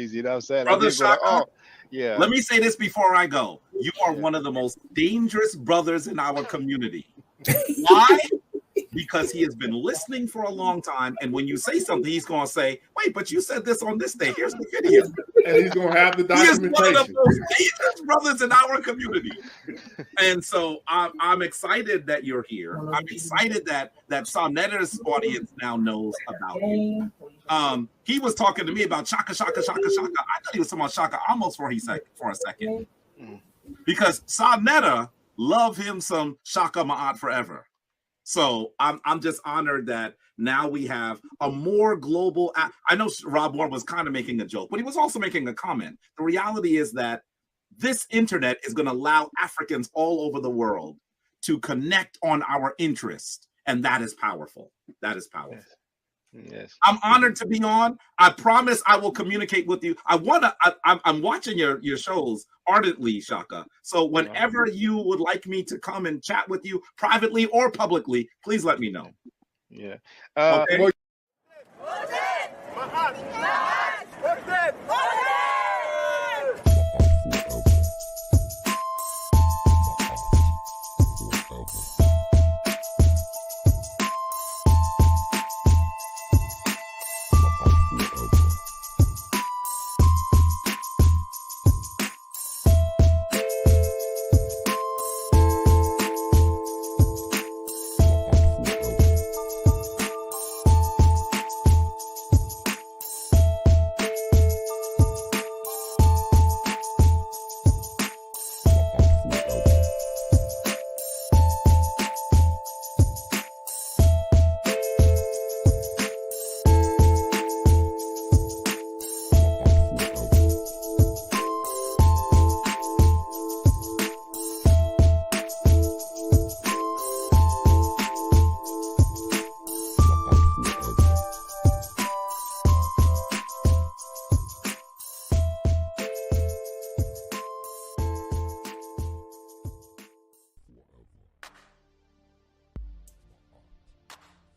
You know what I'm saying? I Brother did go like, Shaka, oh, yeah. let me say this before I go. You are Yeah. one of the most dangerous brothers in our community. Why? Because he has been listening for a long time, and when you say something, he's going to say, "Wait, but you said this on this day. Here's the video." And he's going to have the He is one of the documentation. most dangerous brothers in our community. And so I'm excited that you're here. I'm excited that Soneta's audience now knows about you. He was talking to me about Shaka. I thought he was talking about Shaka almost for a second. Because Soneta love him some Shaka Ma'at forever. So I'm just honored that now we have a more global. I know Rob Moore was kind of making a joke, but he was also making a comment. The reality is that this internet is going to allow Africans all over the world to connect on our interest, and that is powerful. That is powerful. Yes. I'm honored to be on. I promise I will communicate with you. I'm watching your shows ardently, Shaka. So whenever you would like me to come and chat with you privately or publicly, please let me know. Yeah. Okay?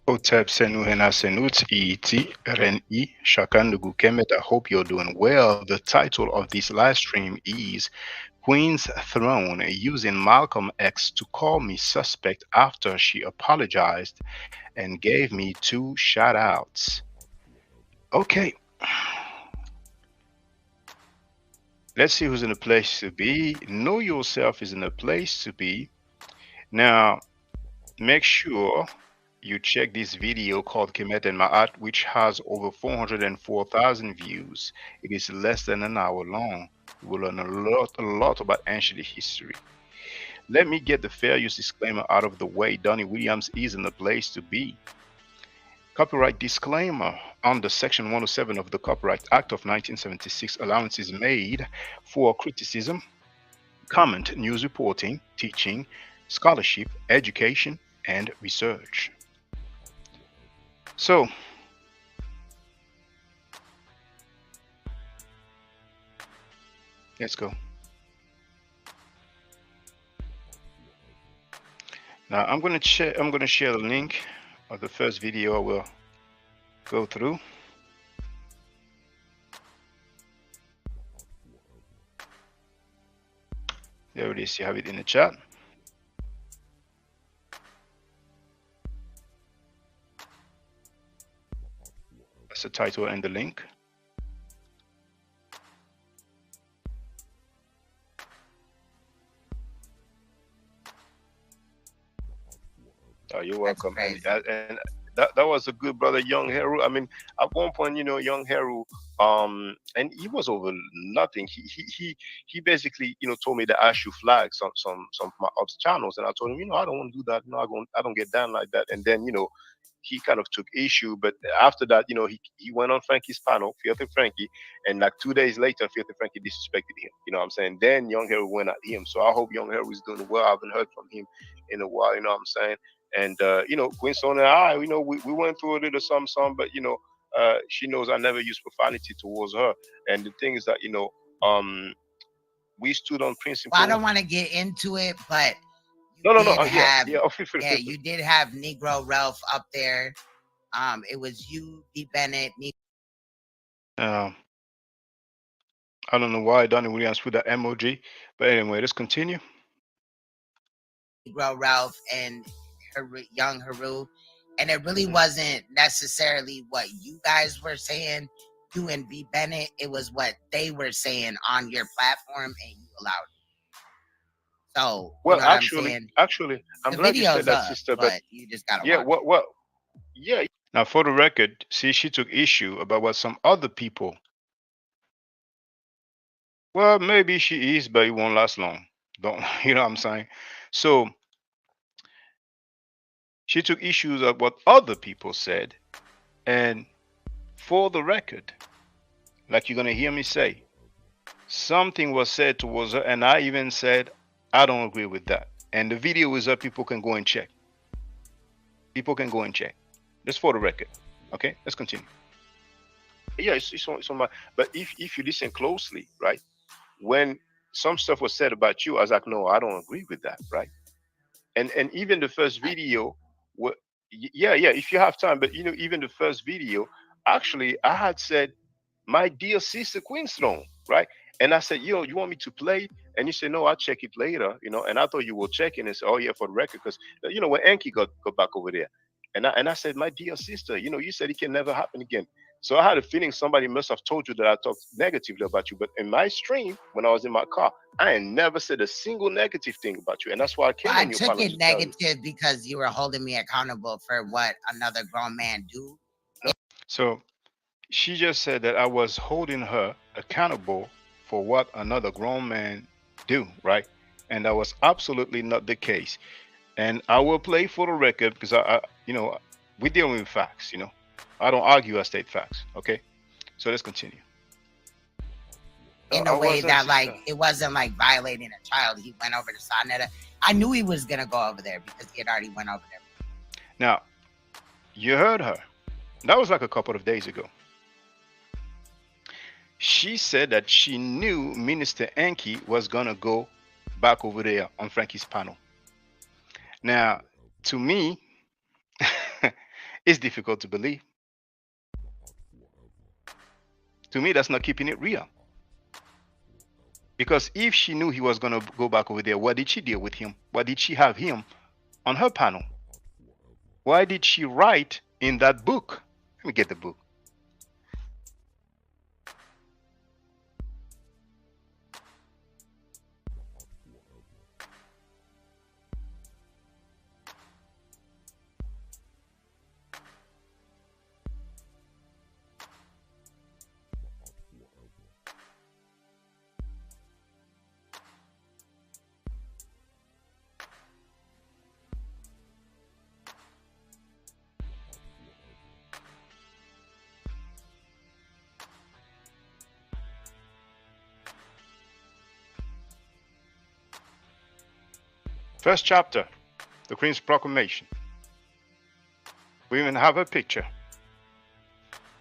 Otep Senu Hena Senut EET Ren E Shakandugu Kemet. I hope you're doing well. The title of this live stream is Queen's Throne using Malcolm X to call me suspect after she apologized and gave me 2 shout outs. Okay. Let's see who's in a place to be. Know yourself is in a place to be. Now, make sure you check this video called Kemet and Ma'at, which has over 404,000 views. It is less than an hour long. You will learn a lot about ancient history. Let me get the fair use disclaimer out of the way. Donnie Williams is in the place to be. Copyright disclaimer. Under Section 107 of the Copyright Act of 1976, allowances made for criticism, comment, news reporting, teaching, scholarship, education, and research. So, let's go. Now I'm going to share the link of the first video I will go through. There it is. You have it in the chat. That's the title and the link. Oh, you're welcome. And that was a good brother, Young Heru. I mean, at one point, you know, Young Heru, and he was over nothing. He basically, you know, told me that I should flag some of my ops channels, and I told him, you know, I don't want to do that. No, I don't get down like that. And then, you know, he kind of took issue, but after that, you know, he went on Frankie's panel, Filthy Frankie, and like 2 days later, Filthy Frankie disrespected him. You know what I'm saying? Then Young Heru went at him. So I hope Young Heru is doing well. I haven't heard from him in a while. You know what I'm saying? And you know, Quinson and I, you know, we went through a little some, but you know, she knows I never use profanity towards her. And the thing is that, you know, we stood on principle. Well, I don't want to get into it, but no. Yeah, you did have Negro Ralph up there. It was you, D. Bennett. I don't know why Donnie Williams put that emoji, but anyway, let's continue. Negro Ralph and young Haru, and it really wasn't necessarily what you guys were saying, you and B Bennett. It was what they were saying on your platform, and you allowed it. So, Well, you know what I'm saying? actually, I'm The glad you said video's that, up, sister. but you just gotta Yeah, watch. Yeah. Now, for the record, see, she took issue about what some other people. Well, maybe she is, but it won't last long. Don't you know what I'm saying? So she took issues of what other people said, and for the record, like you're gonna hear me say, something was said towards her, and I even said I don't agree with that. And the video is up. People can go and check. People can go and check. Just for the record. Okay, let's continue. Yeah, it's on my. But if you listen closely, right, when some stuff was said about you, I was like, no, I don't agree with that, right? And even the first video, what? Yeah, yeah. If you have time, but you know, even the first video, actually, I had said, my dear sister Queenstone, right? And I said, yo, you want me to play? And you said, no, I'll check it later, you know. And I thought you were checking and said, oh yeah, for the record, because you know when Enki got back over there, and I said, my dear sister, you know, you said it can never happen again. So I had a feeling somebody must have told you that I talked negatively about you. But in my stream, when I was in my car, I ain't never said a single negative thing about you, and that's why I came on your panel to tell you. I took it negative because you were holding me accountable for what another grown man do. So she just said that I was holding her accountable for what another grown man do, right? And that was absolutely not the case. And I will play for the record because you know, we deal with facts. You know, I don't argue. I state facts. Okay, so let's continue. In a way that like it wasn't like violating a child. He went over to Sonetta. I knew he was gonna go over there because he had already went over there. Now, you heard her. That was like a couple of days ago. She said that she knew Minister Enki was gonna go back over there on Frankie's panel. Now, to me, it's difficult to believe. To me, that's not keeping it real. Because if she knew he was going to go back over there, why did she deal with him? Why did she have him on her panel? Why did she write in that book? Let me get the book. First chapter, the Queen's Proclamation. We even have a picture.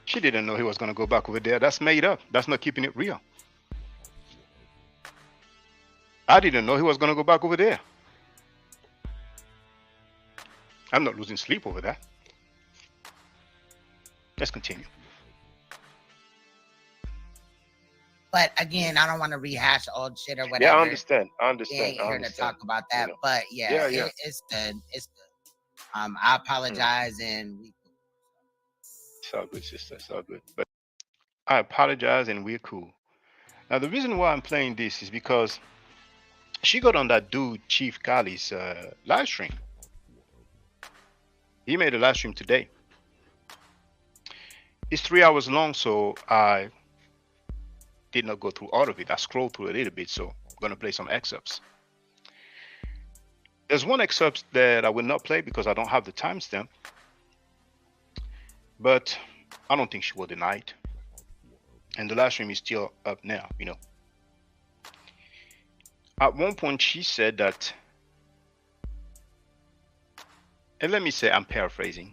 She didn't know he was going to go back over there. That's made up. That's not keeping it real. I didn't know he was going to go back over there. I'm not losing sleep over that. Let's continue. But again, I don't want to rehash old shit or whatever. Yeah, I understand. We ain't here to talk about that. You know. But yeah. It's good. It's good. I apologize and we. It's all good, sister. It's all good. But I apologize and we're cool. Now the reason why I'm playing this is because she got on that dude Chief Kali's live stream. He made a live stream today. It's 3 hours long, so I did not go through all of it. I scrolled through a little bit, so I'm going to play some excerpts. There's one excerpt that I will not play because I don't have the timestamp, but I don't think she will deny it. And the live stream is still up now, you know. At one point, she said that, and let me say I'm paraphrasing,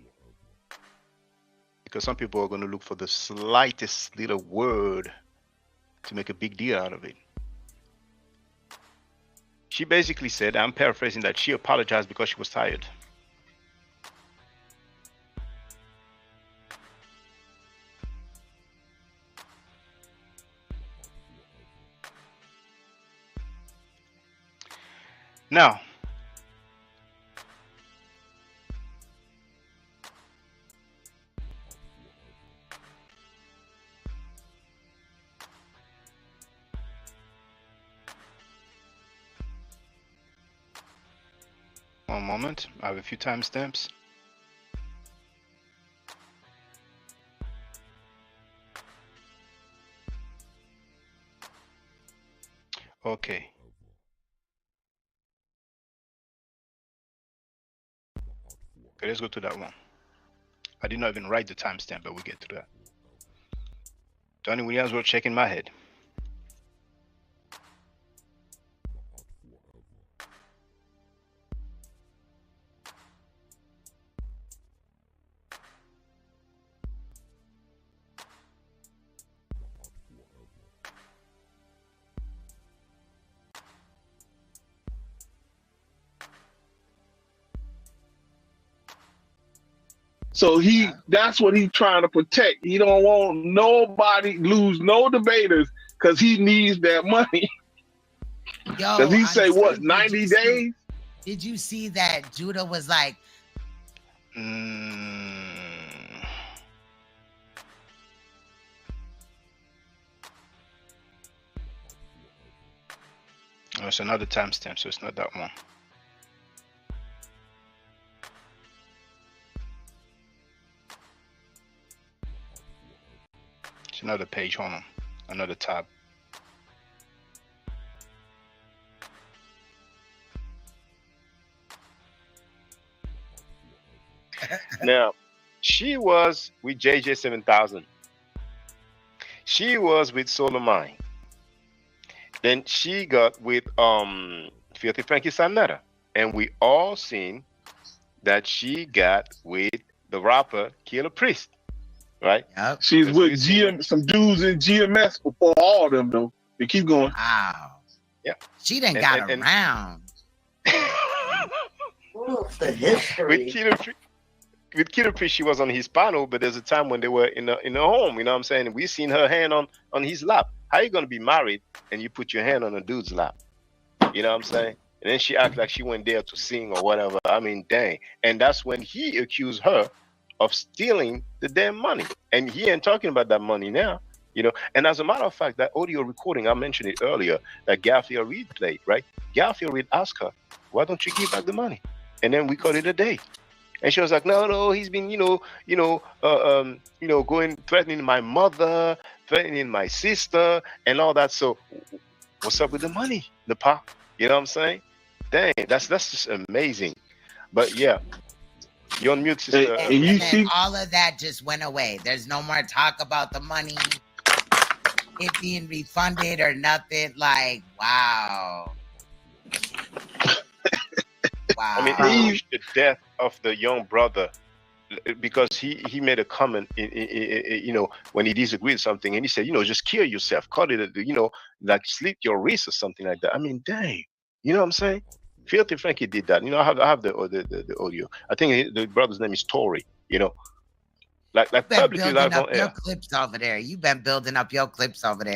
because some people are going to look for the slightest little word to make a big deal out of it. She basically said, I'm paraphrasing, that she apologized because she was tired. Now, one moment. I have a few timestamps. Okay. Okay, let's go to that one. I did not even write the timestamp, but we'll get to that. Tony Williams will check in my head. So that's what he's trying to protect. He don't want nobody lose no debaters because he needs that money. Does he say what, 90 days? Did you see that Judah was like, Oh, it's another timestamp, so it's not that one. It's another page. Hold on, another tab. Now, she was with JJ 7000. She was with Solomon. Then she got with Filthy Frankie Sanetta. And we all seen that she got with the rapper Killer Priest. Right? Yep. She's with some dudes in GMS before all of them though. They keep going. Wow. Yeah. She done got around. The history. With Killer Priest, she was on his panel, but there's a time when they were in a home, you know what I'm saying? We seen her hand on his lap. How you gonna be married and you put your hand on a dude's lap? You know what I'm saying? And then she act like she went there to sing or whatever. I mean, dang. And that's when he accused her of stealing the damn money. And he ain't talking about that money now, you know? And as a matter of fact, that audio recording, I mentioned it earlier, that Garfield Reed played, right? Garfield Reed asked her, why don't you give back the money? And then we called it a day. And she was like, no, he's been, going threatening my mother, threatening my sister, and all that. So, what's up with the money, Napa? You know what I'm saying? Dang, that's just amazing. But yeah, you're on mute, sister. And you see, all of that just went away. There's no more talk about the money, it being refunded or nothing. Like, wow. Wow. I mean, the death of the young brother, because he made a comment, when he disagreed with something, and he said, just kill yourself, cut it, like slit your wrist or something like that. I mean, dang, you know what I'm saying? Filthy Frankie did that. I have the audio. I think the brother's name is Tory. Like publicly live on air. Your clips over there. You've been building up your clips over there.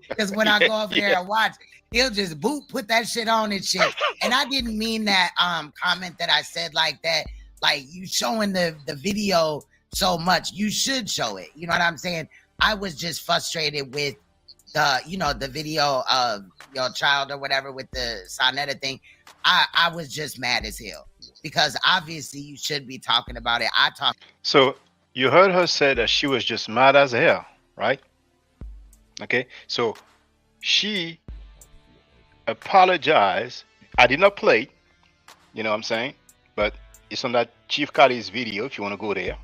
Because when I go over there and watch, he'll just put that shit on and shit. And I didn't mean that comment that I said like that. Like, you showing the video so much, you should show it. You know what I'm saying? I was just frustrated with the video of your child or whatever with the Sonetta thing. I was just mad as hell because obviously you should be talking about it. So you heard her say that she was just mad as hell, right? Okay, so she apologized. I did not play it, you know what I'm saying? But it's on that Chief Kali's video if you want to go there,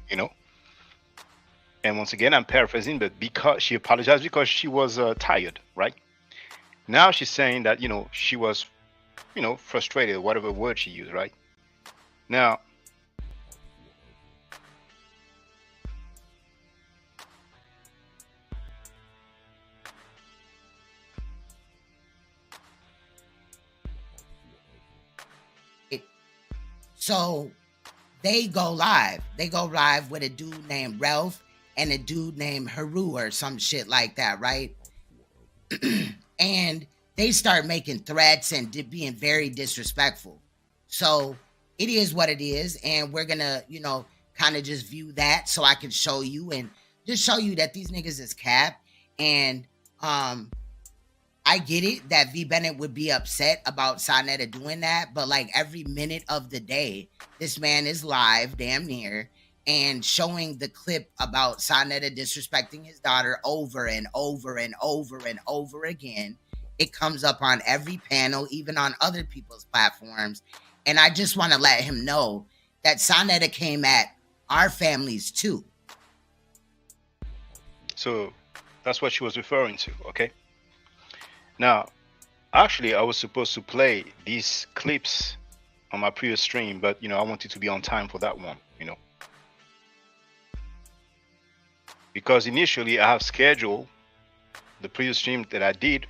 And once again, I'm paraphrasing, but because she apologized because she was tired, right? Now she's saying that, she was, frustrated, whatever word she used, right? Now, so they go live. They go live with a dude named Ralph and a dude named Haru or some shit like that, right? And they start making threats and being very disrespectful. So it is what it is. And we're going to, you know, kind of just view that so I can show you and just show you that these niggas is cap. And I get it that V Bennett would be upset about Sa Neter doing that, but like every minute of the day, this man is live damn near and showing the clip about Sa Neter disrespecting his daughter over and over and over and over again. It comes up on every panel, even on other people's platforms. And I just want to let him know that Sa Neter came at our families too. So that's what she was referring to, okay? Now, actually, I was supposed to play these clips on my previous stream, but, you know, I wanted to be on time for that one, you know. Because initially, I have scheduled the previous stream that I did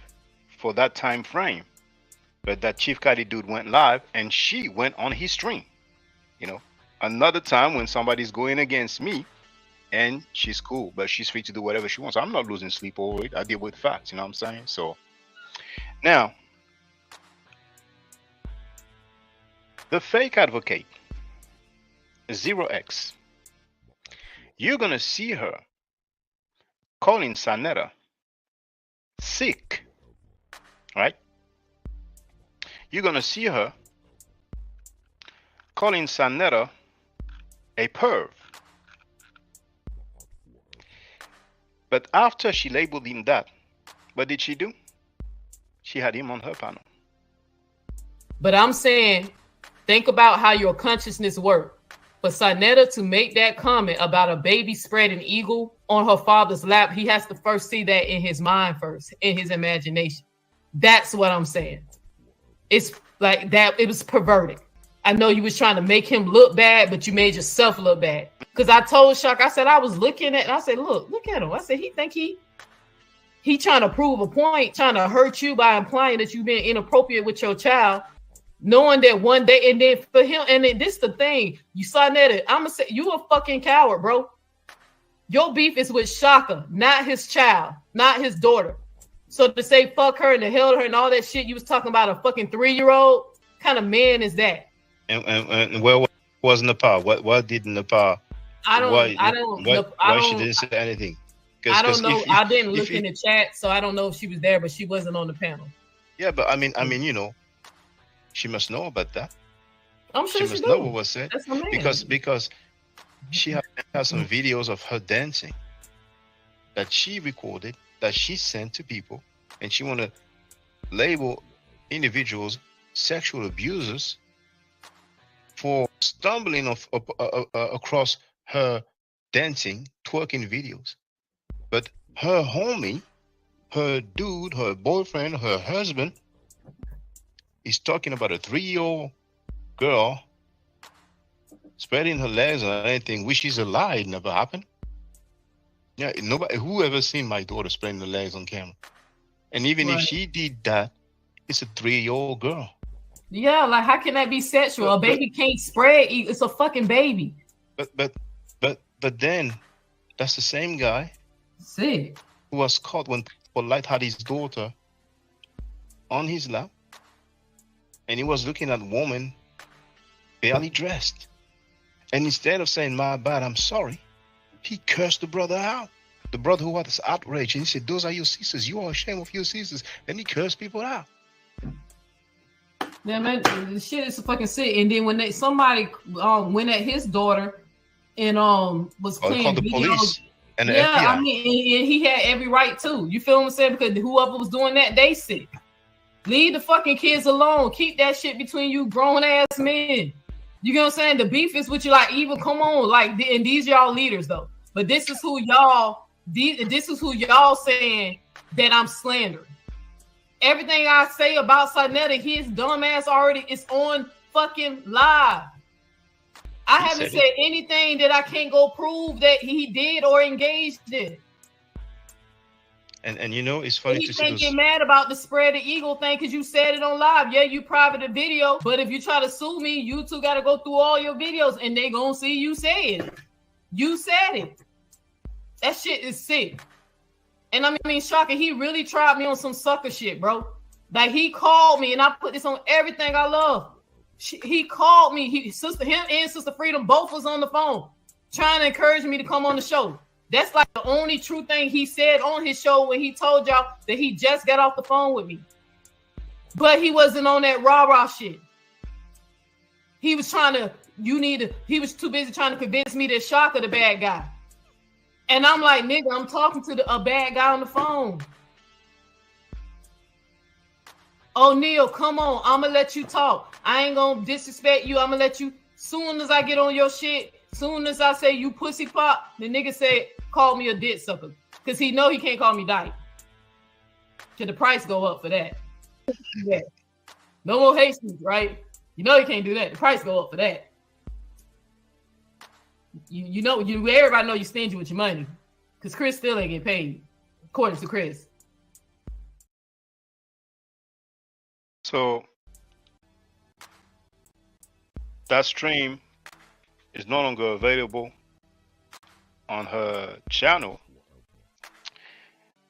for that time frame. But that Chief Cuddy dude went live, and she went on his stream, you know. Another time when somebody's going against me, and she's cool, but she's free to do whatever she wants. I'm not losing sleep over it. I deal with facts, you know what I'm saying? So, now, the fake advocate, 0x, you're going to see her calling Sa Neter sick, right? You're going to see her calling Sa Neter a perv. But after she labeled him that, what did she do? She had him on her panel. But I'm saying, think about how your consciousness works. For Sa Neter to make that comment about a baby spreading eagle on her father's lap, he has to first see that in his mind first, in his imagination. That's what I'm saying. It's like that. It was perverted. I know you was trying to make him look bad, but you made yourself look bad. Because I told Shock, I said, I was looking at, and I said, look at him. I said, he think he trying to prove a point, trying to hurt you by implying that you've been inappropriate with your child, knowing that one day, and then for him, and then this the thing, you saw that, I'm gonna say, you a fucking coward, bro. Your beef is with Shaka, not his child, not his daughter. So to say fuck her and to hell her and all that shit, you was talking about a fucking 3-year-old, kind of man is that? And where was Nepal? What did Nepal? Why she didn't say anything? I don't know. I didn't look in the chat, so I don't know if she was there, but she wasn't on the panel. Yeah, but I mean, you know, she must know about that. I'm sure she must know what was said. Because she has some videos of her dancing that she recorded, that she sent to people, and she want to label individuals sexual abusers for stumbling across her dancing, twerking videos. But her homie, her dude, her boyfriend, her husband is talking about a 3-year-old girl spreading her legs or anything, which is a lie. It never happened. Yeah, nobody, who ever seen my daughter spreading her legs on camera? And even if she did that, it's a 3-year-old girl. Yeah, like how can that be sexual? A baby can't spread. It's a fucking baby. But then that's the same guy who was caught when Polite had his daughter on his lap, and he was looking at a woman barely dressed, and instead of saying my bad, I'm sorry, he cursed the brother out. The brother who was outraged, and he said, those are your sisters, you are ashamed of your sisters. Then he cursed people out. Yeah, man, the shit is fucking sick. And then when somebody went at his daughter and was playing the police and the FBI. FBI. I mean, and he had every right to. You feel what I'm saying? Because whoever was doing that, they sick. Leave the fucking kids alone. Keep that shit between you grown ass men. You know what I'm saying? The beef is with you. Like, even come on, like, and these y'all leaders though. But this is who y'all. This is who y'all saying that I'm slandering. Everything I say about Sa Neter, his dumb ass already is on fucking live. I haven't said anything that I can't go prove that he did or engaged in. And you know, it's funny you to can't see get mad about the spread the eagle thing because you said it on live. Yeah, you private the video, but if you try to sue me, you two got to go through all your videos and they gonna see you say it. You said it. That shit is sick. And I mean, Shaka, he really tried me on some sucker shit, bro. Like he called me, and I put this on everything I love. He called me. Him and Sister Freedom both was on the phone, trying to encourage me to come on the show. That's like the only true thing he said on his show when he told y'all that he just got off the phone with me. But he wasn't on that rah-rah shit. He was trying to, he was too busy trying to convince me that Shaka the bad guy. And I'm like, nigga, I'm talking to a bad guy on the phone. O'Neal, come on. I'm going to let you talk. I ain't going to disrespect you. I'm going to let you, soon as I get on your shit, soon as I say you pussy pop, the nigga said, call me a dick sucker. Because he know he can't call me dyke. Should the price go up for that? Yeah. No more Hastings, right? You know you can't do that. The price go up for that. You know, everybody know you stingy with your money. Because Chris still ain't get paid, according to Chris. So that stream is no longer available on her channel.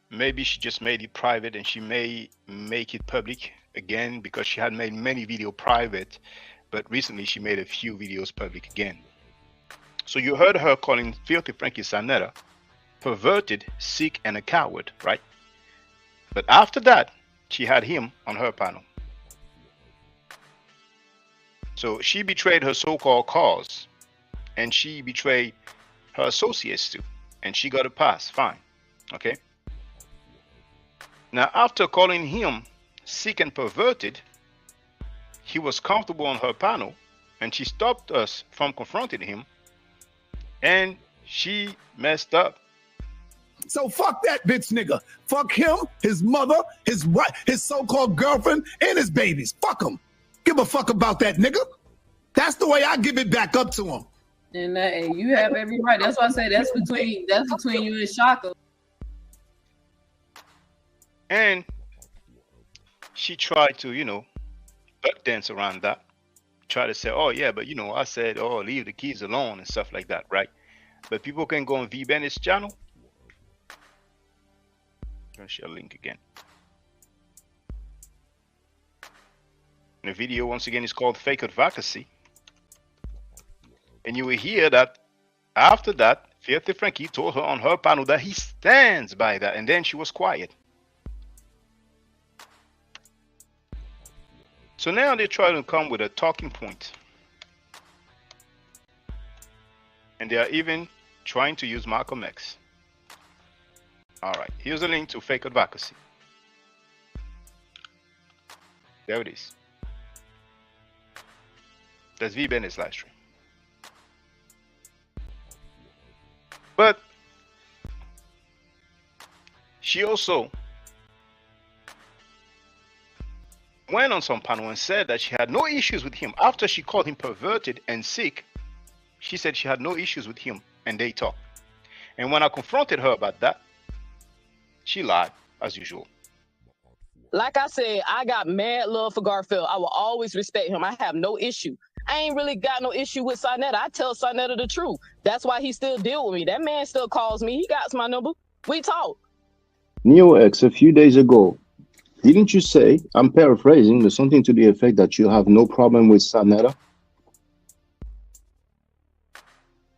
Maybe she just made it private, and she may make it public again because she had made many videos private, but recently she made a few videos public again. So you heard her calling Filthy Frankie Sa-Netta perverted, sick, and a coward, right? But after that, she had him on her panel. So she betrayed her so-called cause, and she betrayed her associates too, and she got a pass, fine, okay? Now, after calling him sick and perverted, he was comfortable on her panel, and she stopped us from confronting him, and she messed up. So fuck that bitch nigga. Fuck him, his mother, his wife, his so-called girlfriend, and his babies. Fuck him. Give a fuck about that nigga. That's the way I give it back up to him. And you have every right. That's why I say that's between you and Shaka. And she tried to, you know, butt dance around that. Try to say, oh yeah, but you know, I said, oh, leave the kids alone and stuff like that, right? But people can go on V Bennett's channel. I'm gonna share a link again. The video once again is called Fake Advocacy. And you will hear that after that, Filthy Frankie told her on her panel that he stands by that, and then she was quiet. So now they try to come with a talking point. And they are even trying to use Malcolm X. All right, here's a link to Fake Advocacy. There it is. That's V Bennett's live stream. But she also went on some panel and said that she had no issues with him. After she called him perverted and sick, she said she had no issues with him, and they talked. And when I confronted her about that, she lied, as usual. Like I said, I got mad love for Garfield. I will always respect him. I have no issue. I ain't really got no issue with Sa-Netta. I tell Sa-Netta the truth. That's why he still deal with me. That man still calls me. He got my number. We talk. Neo X, a few days ago, didn't you say, I'm paraphrasing, but something to the effect that you have no problem with Sa-Netta?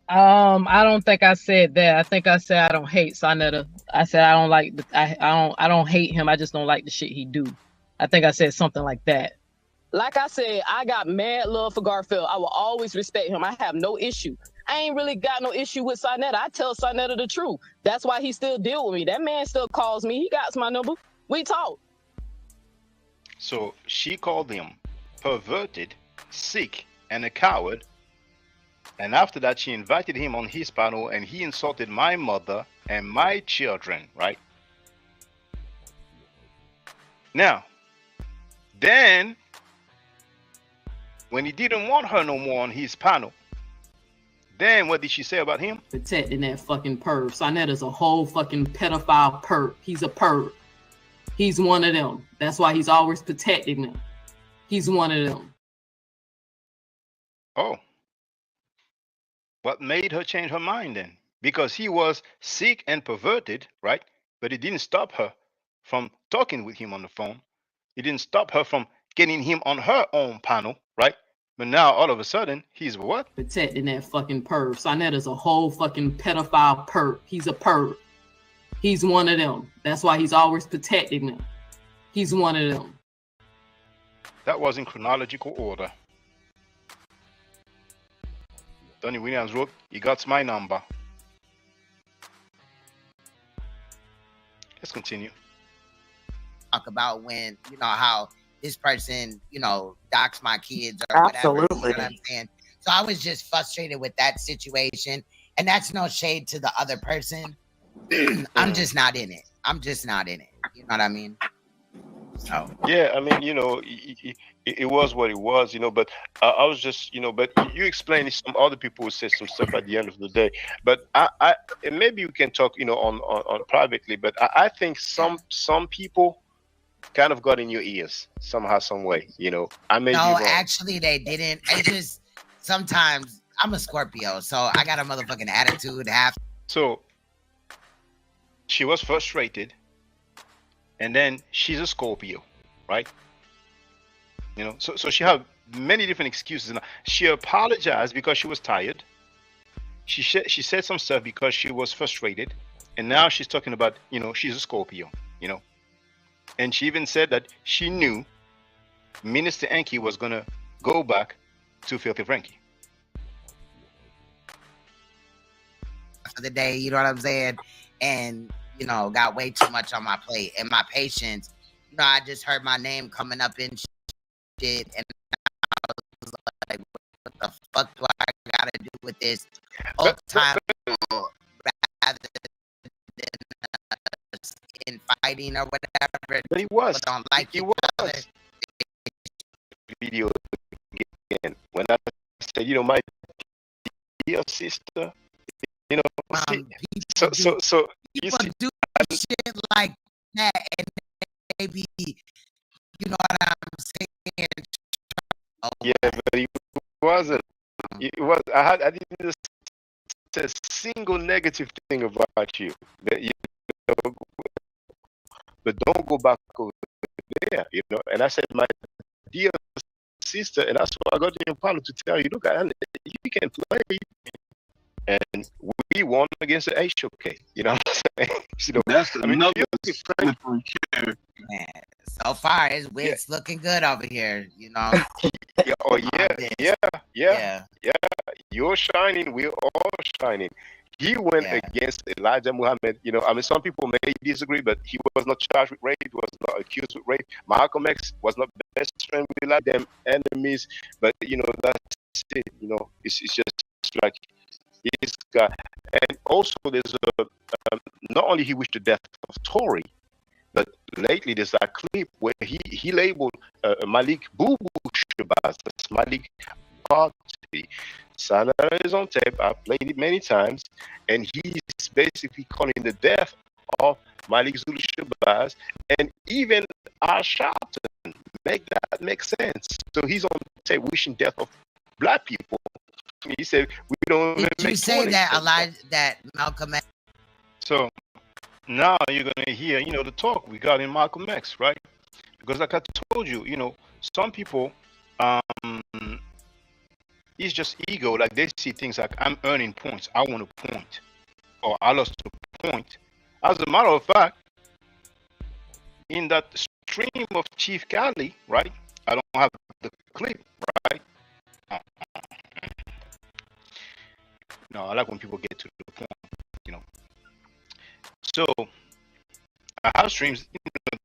I don't think I said that. I think I said I don't hate Sa-Netta. I said I don't like I don't hate him. I just don't like the shit he do. I think I said something like that. Like I said, I got mad love for Garfield. I will always respect him. I have no issue. I ain't really got no issue with Sa-Netta. I tell Sa-Netta the truth. That's why he still deal with me. That man still calls me. He got my number. We talk. So she called him perverted, sick, and a coward. And after that, she invited him on his panel, and he insulted my mother and my children, right? Now, then, when he didn't want her no more on his panel, then what did she say about him? Protecting that fucking perv. Sa-Netta's a whole fucking pedophile perv. He's a perv. He's one of them. That's why he's always protecting them. He's one of them. Oh. What made her change her mind then? Because he was sick and perverted, right? But it didn't stop her from talking with him on the phone. It didn't stop her from getting him on her own panel, right? But now all of a sudden, he's what? Protecting that fucking perv. Sonetta's a whole fucking pedophile perv. He's a perv. He's one of them. That's why he's always protecting them. He's one of them. That was in chronological order. Donnie Williams wrote, "He got my number." Let's continue. Talk about when, you know, how this person, you know, doxed my kids or whatever. Absolutely. You know what I'm saying? So I was just frustrated with that situation. And that's no shade to the other person. I'm just not in it. I'm just not in it. You know what I mean? So yeah, I mean, you know, it was what it was, you know, but I was just, you know, but you explained some other people who said some stuff at the end of the day, but I and maybe you can talk, you know, on privately, but I think some people kind of got in your ears somehow, some way, you know. I may be wrong. Actually they didn't. It just sometimes I'm a Scorpio, so I got a motherfucking attitude. So she was frustrated, and then she's a Scorpio, right? You know, so she had many different excuses. Now, she apologized because she was tired. She said some stuff because she was frustrated, and now she's talking about, you know, she's a Scorpio, you know. And she even said that she knew Minister Enki was gonna go back to Filthy Frankie. For the day, you know what I'm saying? And, you know, got way too much on my plate. And my patience, you know, I just heard my name coming up in shit. And I was like, what the fuck do I gotta do with this all the time? Rather than in fighting or whatever. But he was. Don't like he was. Video again. When I said, you know, my dear sister, you know, so you see, do shit like that, and maybe, you know what I'm saying? Yeah, but he wasn't. It was. I didn't say a single negative thing about you. That, you know, but don't go back over there, you know. And I said, my dear sister, and that's why I got the panel to tell you, look, you can play. And we won against the HOK. You know what I'm saying? You know, that's another Man, so far it's looking good over here, you know. Yeah. You're shining, we're all shining. He went against Elijah Muhammad. You know, I mean, some people may disagree, but he was not charged with rape. He was not accused with rape. Malcolm X was not best friend with like them enemies. But, you know, that's it. You know, it's just like this guy. And also there's not only he wished the death of Tory, but lately there's a clip where he labeled Malik Boo Boo Shabazz. That's Malik Party. Sana is on tape. I've played it many times, and he's basically calling the death of Malik Zulu Shabazz, and even Al Sharpton. Make that make sense. So he's on tape wishing death of black people. He said we don't. Did you say that Elijah, that Malcolm X? So now you're gonna hear, you know, the talk we got in Malcolm X, right? Because like I told you, you know, some people, it's just ego. Like they see things like I'm earning points. I want a point, or I lost a point. As a matter of fact, in that stream of Chief Cali, right? I don't have the clip, right? No, I like when people get to the point, you know. So I have streams that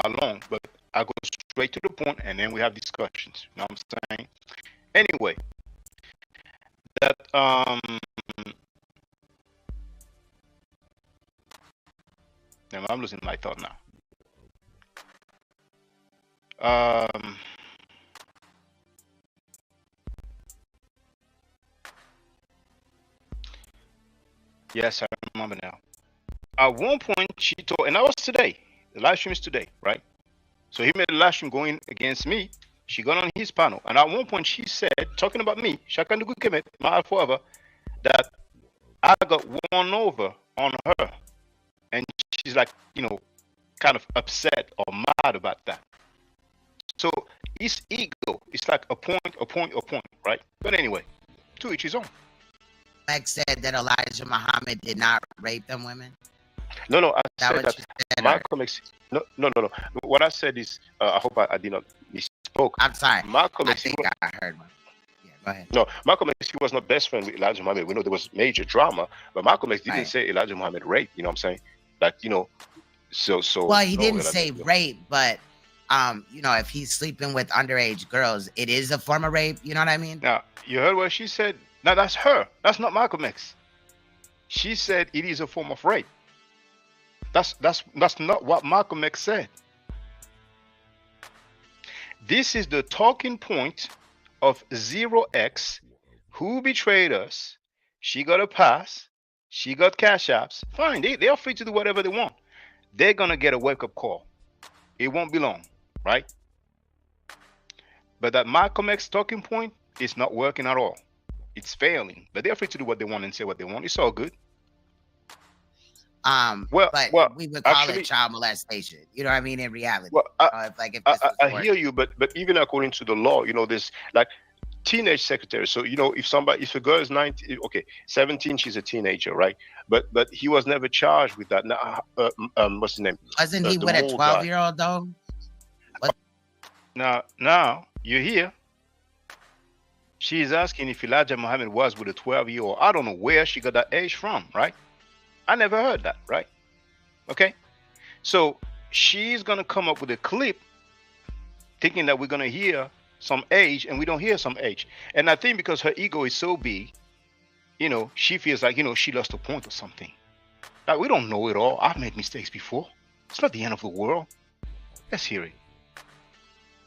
are long, but I go straight to the point, and then we have discussions. You know what I'm saying? Anyway, that I'm losing my thought now. Yes, I remember now. At one point, she told, and that was today. The live stream is today, right? So he made a live stream going against me. She got on his panel, and at one point she said, talking about me, Shakandugu Kemet, my forever, that I got won over on her, and she's like, you know, kind of upset or mad about that. So his ego, it's like a point, right? But anyway, to each his own. Max said that Elijah Muhammad did not rape them women. No, I said what that you said, Malcolm X. No. What I said is, I hope I did not misspoke. I'm sorry. Malcolm I X. think I heard one. Yeah, go ahead. No, Malcolm X, he was not best friend with Elijah Muhammad. We know there was major drama, but Malcolm X didn't Right. say Elijah Muhammad raped. You know what I'm saying? Like, you know, so. Well, he no, didn't Elijah- say rape, but you know, if he's sleeping with underage girls, it is a form of rape. You know what I mean? Now, you heard what she said? Now, that's her. That's not Malcolm X. She said it is a form of rape. That's not what Malcolm X said. This is the talking point of 0x, who betrayed us. She got a pass. She got cash apps. Fine, they are free to do whatever they want. They're going to get a wake-up call. It won't be long, right? But that Malcolm X talking point is not working at all. It's failing. But they're free to do what they want and say what they want. It's all good. But we would call it child molestation. You know what I mean? In reality, well, I hear you, but even according to the law, you know, this like teenage secretary. So you know, if a girl is 19, okay, 17, she's a teenager, right? But he was never charged with that. Now, what's his name? Wasn't he with a 12-year-old though? Now you're here. She's asking if Elijah Muhammad was with a 12-year-old. I don't know where she got that age from, right? I never heard that, right? Okay. So she's going to come up with a clip thinking that we're going to hear some age, and we don't hear some age. And I think because her ego is so big, you know, she feels like, you know, she lost a point or something. Like, we don't know it all. I've made mistakes before. It's not the end of the world. Let's hear it.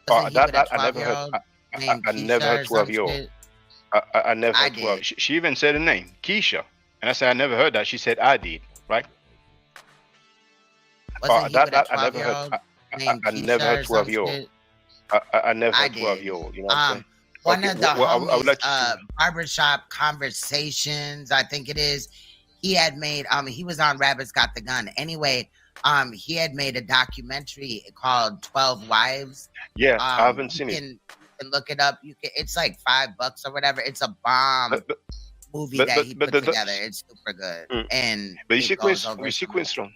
I never heard. I never heard 12-year-old. I never heard 12. She even said a name, Keisha. And I said, I never heard that. She said, I did, right? I never heard. I never heard 12-year-old. I never heard 12-year-old. You know what I'm saying? One of the homies, barbershop conversations, I think it is. He had made. He was on Rabbit's Got the Gun. Anyway, he had made a documentary called 12 Wives. Yeah, I haven't seen it. You can look it up. It's like $5 or whatever. It's a bomb. Movie that he put together. It's super good. But you see Queenstone.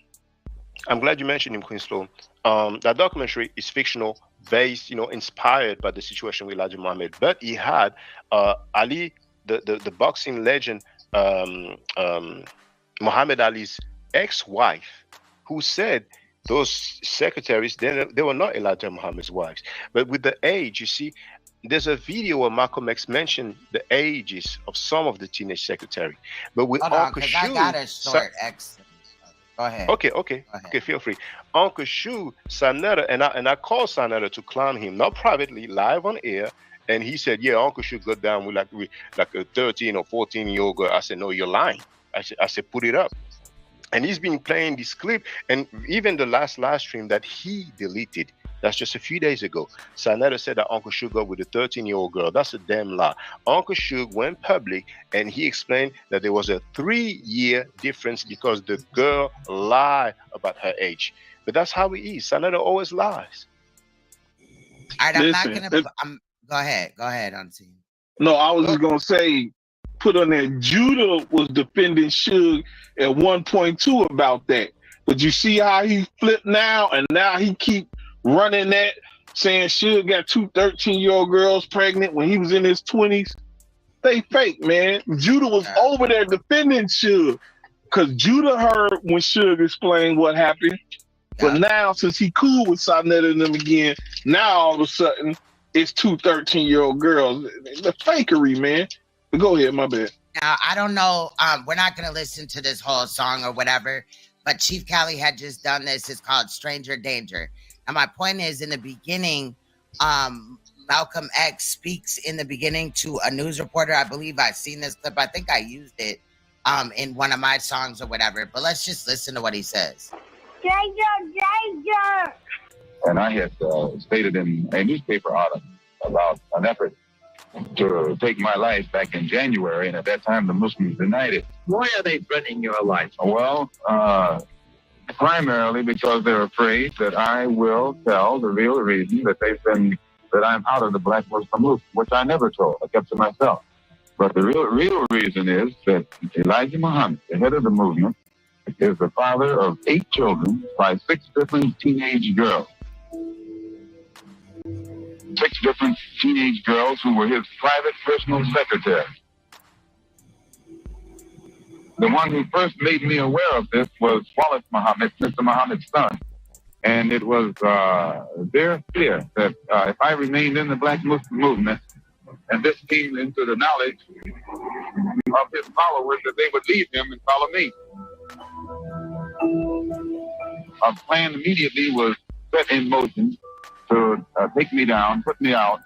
I'm glad you mentioned him, Queenstone. That documentary is fictional, based, you know, inspired by the situation with Elijah Muhammad. But he had Ali, the boxing legend, Muhammad Ali's ex-wife, who said those secretaries, they were not Elijah Muhammad's wives. But with the age, you see, there's a video where Malcolm X mentioned the ages of some of the teenage secretary. But with Uncle Shu, I got a short X. Go ahead. Okay, feel free. Uncle Shu, Sanetta, and I called Sanetta to clown him, not privately, live on air. And he said, yeah, Uncle Shu got down with like a 13 or 14-year-old girl. I said, no, you're lying. I said, put it up. And he's been playing this clip, and even the last live stream that he deleted, that's just a few days ago. Sanetta said that Uncle Shug got with a 13-year-old girl. That's a damn lie. Uncle Shug went public, and he explained that there was a 3-year difference because the girl lied about her age. But that's how he is. Sanetta always lies. All right, I'm not gonna. Go ahead, Auntie. No, I was just gonna say, put on there. Judah was defending Suge at 1.2 about that, but you see how he flipped now, and now he keep running that, saying Suge got 2 13-year-old girls pregnant when he was in his 20s. They fake, man. Judah was over there defending Suge because Judah heard when Suge explained what happened. But now, since he cool with Sonetta and them again, now all of a sudden it's 2 13-year-old girls. The fakery, man. But go ahead, my bad. Now, I don't know. We're not going to listen to this whole song or whatever, but Chief Cali had just done this. It's called Stranger Danger. And my point is, in the beginning, Malcolm X speaks in the beginning to a news reporter. I believe I've seen this clip. I think I used it in one of my songs or whatever. But let's just listen to what he says. Danger! And I had stated in a newspaper article about an effort to take my life back in January, and at that time the Muslims denied it. Why are they threatening your life? Well, primarily because they're afraid that I will tell the real reason that I'm out of the Black Muslim movement, which I never told. I kept to myself. But the real reason is that Elijah Muhammad, the head of the movement, is the father of 8 children by 6 different teenage girls. 6 different teenage girls who were his private personal secretary. The one who first made me aware of this was Wallace Muhammad, Mr. Muhammad's son. And it was their fear that if I remained in the Black Muslim movement and this came into the knowledge of his followers, that they would leave him and follow me. A plan immediately was set in motion to take me down, put me out.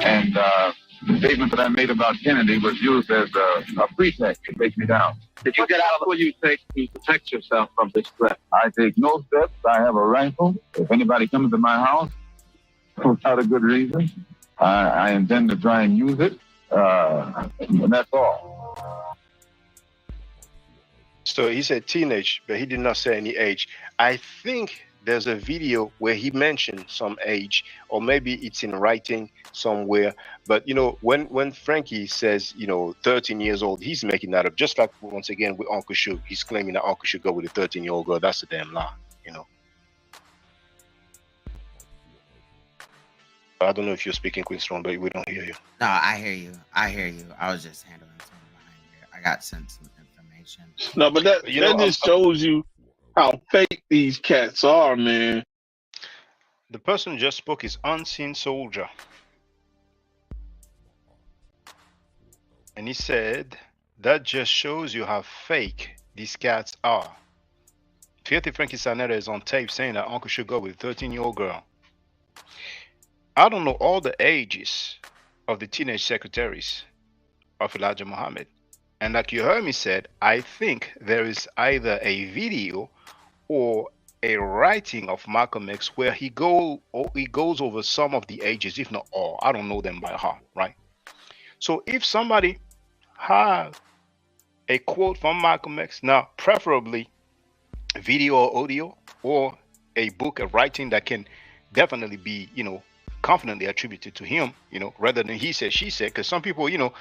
And the statement that I made about Kennedy was used as a pretext to take me down. Did you get out of what you take to protect yourself from this threat? I take no steps. I have a rifle. If anybody comes to my house without a good reason, I intend to try and use it. And that's all. So he said teenage, but he did not say any age. I think there's a video where he mentioned some age, or maybe it's in writing somewhere. But you know, when Frankie says, you know, 13 years old, he's making that up. Just like once again with Uncle Suge, he's claiming that Uncle Suge go with a 13-year-old girl. That's a damn lie, you know. I don't know if you're speaking, Queen Strong, but we don't hear you. No, I hear you. I hear you. I was just handling something behind here. I got sent some information. No, but that just shows you how fake these cats are, man. The person who just spoke is Unseen Soldier. And he said, that just shows you how fake these cats are. Filthy Frankie Sanetta is on tape saying that Uncle should go with a 13-year-old girl. I don't know all the ages of the teenage secretaries of Elijah Muhammad. And like you heard me said, I think there is either a video or a writing of Malcolm X where he goes over some of the ages, if not all. I don't know them by heart, right? So if somebody have a quote from Malcolm X, now preferably video or audio, or a book, a writing that can definitely be, you know, confidently attributed to him, you know, rather than he said, she said, because some people, you know,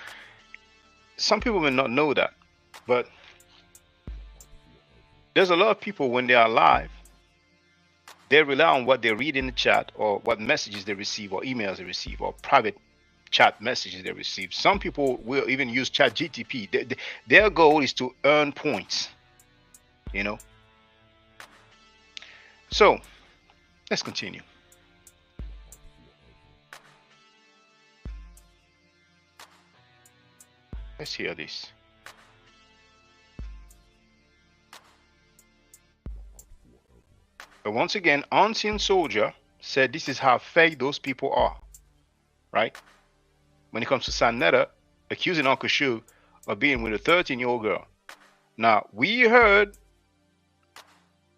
some people may not know that, but there's a lot of people when they are alive, they rely on what they read in the chat or what messages they receive or emails they receive or private chat messages they receive. Some people will even use Chat GTP. Their goal is to earn points, you know. So let's continue. Let's hear this. But once again, Unseen Soldier said this is how fake those people are, right? When it comes to Sanetta accusing Uncle Suge of being with a 13-year-old girl. Now, we heard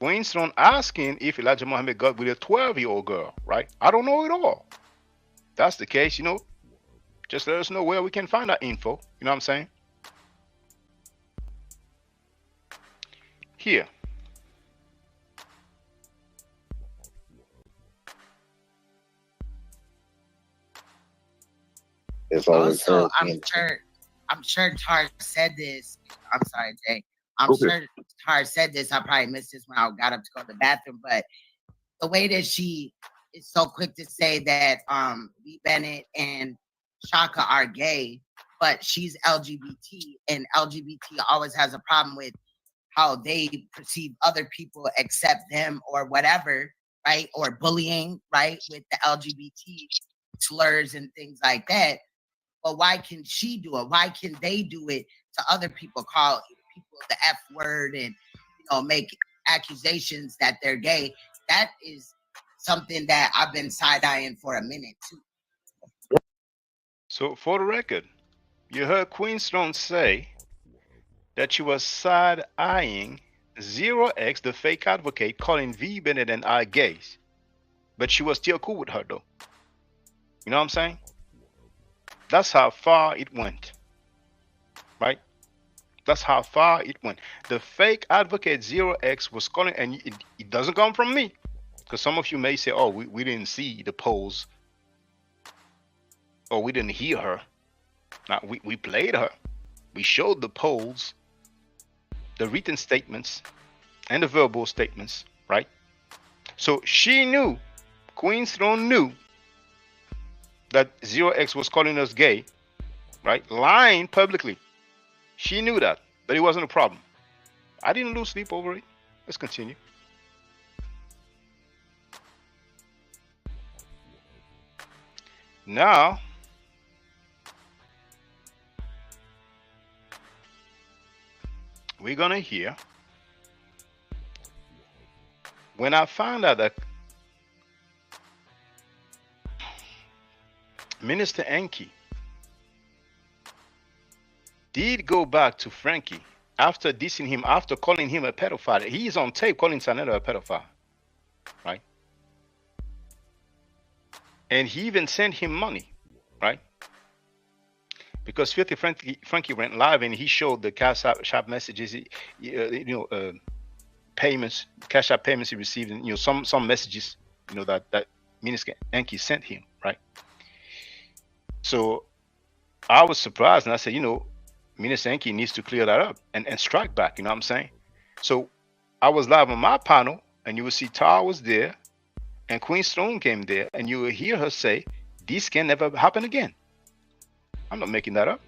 Winston asking if Elijah Muhammad got with a 12-year-old girl, right? I don't know at all. If that's the case, you know, just let us know where we can find that info. You know what I'm saying? Here. It's also, I'm sure Tar said this. I'm sorry, Jay. I'm sure Tar said this. I probably missed this when I got up to go to the bathroom. But the way that she is so quick to say that B. Bennett and Shaka are gay, but she's LGBT, and LGBT always has a problem with how they perceive other people accept them or whatever, right? Or bullying, right? With the LGBT slurs and things like that. But why can she do it? Why can they do it to other people? Call people the F word and, you know, make accusations that they're gay. That is something that I've been side-eyeing for a minute too. So for the record, you heard Queen Stone say that she was side-eyeing 0x, the fake advocate, calling V. Bennett and I gays. But she was still cool with her though. You know what I'm saying? That's how far it went, right? That's how far it went. The fake advocate 0x was calling, and it doesn't come from me, because some of you may say, oh, we didn't see the polls, or we didn't hear her. Now, we played her. We showed the polls, the written statements, and the verbal statements, right? So she knew, Queen's Throne knew that 0x was calling us gay, right? Lying publicly. She knew that, but it wasn't a problem. I didn't lose sleep over it. Let's continue. Now, we're gonna hear, when I found out that Minister Enki did go back to Frankie after dissing him, after calling him a pedophile. He is on tape calling Sa Neter a pedophile, right? And he even sent him money, right? Because Filthy Frankie went live and he showed the Cash App messages, payments, Cash App payments he received, and some messages, that Minister Enki sent him, right? So I was surprised, and I said, Minister Enki needs to clear that up and strike back. You know what I'm saying? So I was live on my panel, and you will see Tara was there, and Queen Throne came there, and you will hear her say, "This can never happen again." I'm not making that up.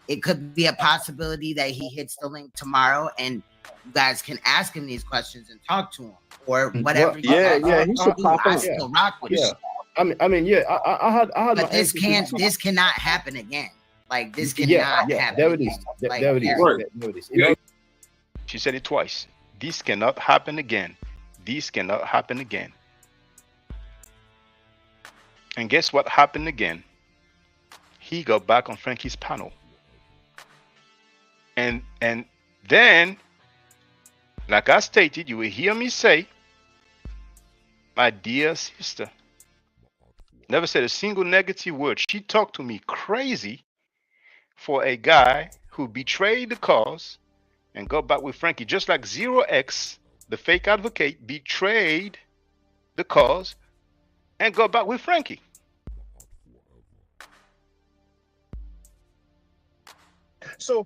It could be a possibility that he hits the link tomorrow, and you guys can ask him these questions and talk to him, or whatever. He should pop I up. still rock with it. I mean, I had. But this cannot happen again. Like this cannot happen. There it is. There it is. She said it twice. This cannot happen again. This cannot happen again. And guess what happened again? He got back on Frankie's panel. And then, like I stated, you will hear me say, my dear sister never said a single negative word. She talked to me crazy for a guy who betrayed the cause and got back with Frankie, just like 0x, the fake advocate, betrayed the cause and got back with Frankie. So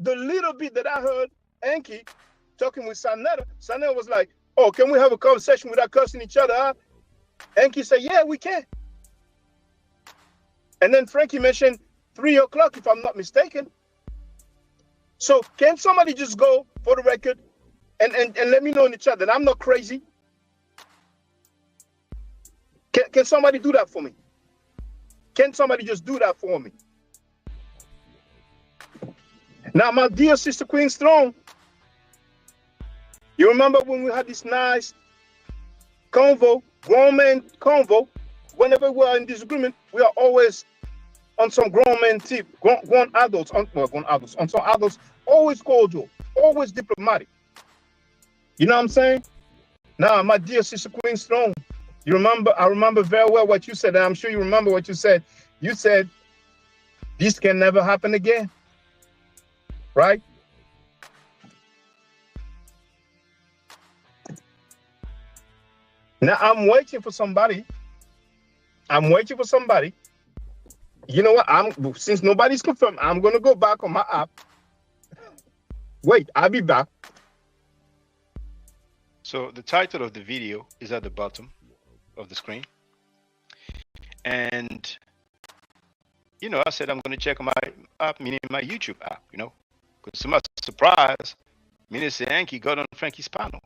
the little bit that I heard Enki talking with Sa Neter was like, "Oh, can we have a conversation without cussing each other?" Huh? Enki said, "Yeah, we can." And then Frankie mentioned 3 o'clock, if I'm not mistaken. So can somebody just go for the record and let me know in the chat that I'm not crazy? Can somebody do that for me? Can somebody just do that for me? Now, my dear sister Queen's Throne, you remember when we had this nice convo, grown man convo? Whenever we are in disagreement, we are always on some grown man tip, grown adults, on some adults, always cordial, always diplomatic. You know what I'm saying? Now, my dear sister Queen's Throne, you remember? I remember very well what you said, and I'm sure you remember what you said. You said, "This can never happen again." Right? Now I'm waiting for somebody. You know what? Since nobody's confirmed, I'm gonna go back on my app. Wait, I'll be back. So the title of the video is at the bottom of the screen. And I said I'm gonna check my app, meaning my YouTube app, because to my surprise, Minister Enki got on Frankie's panel.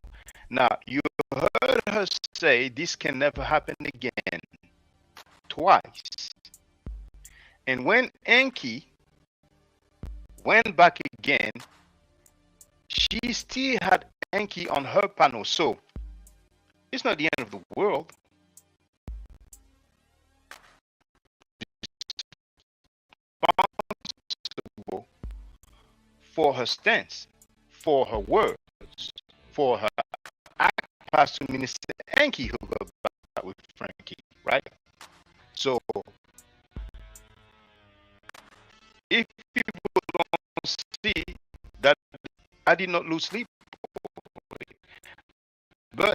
Now, you heard her say this can never happen again twice. And when Enki went back again, she still had Enki on her panel. So it's not the end of the world. For her stance, for her words, for her act, Pastor Minister Enki, who got back with Frankie, right? So if see that I did not lose sleep, but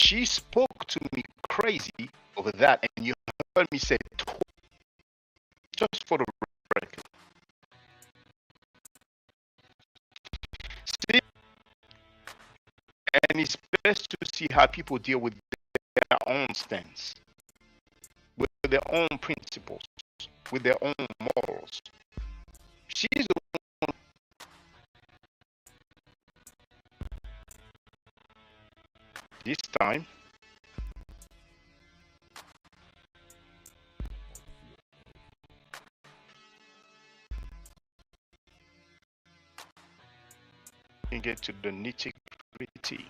she spoke to me crazy over that, and you heard me say just for the record. See, and it's best to see how people deal with their own stance, with their own principles, with their own morals. She's the one. This time, we can get to the nitty-gritty.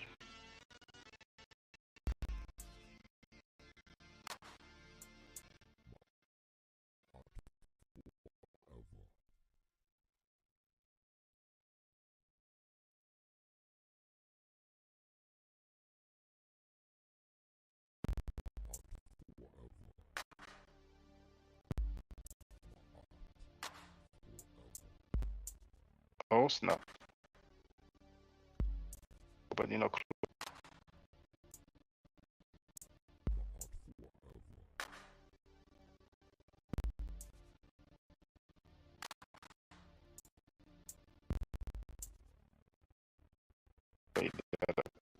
Oh snap. But you know,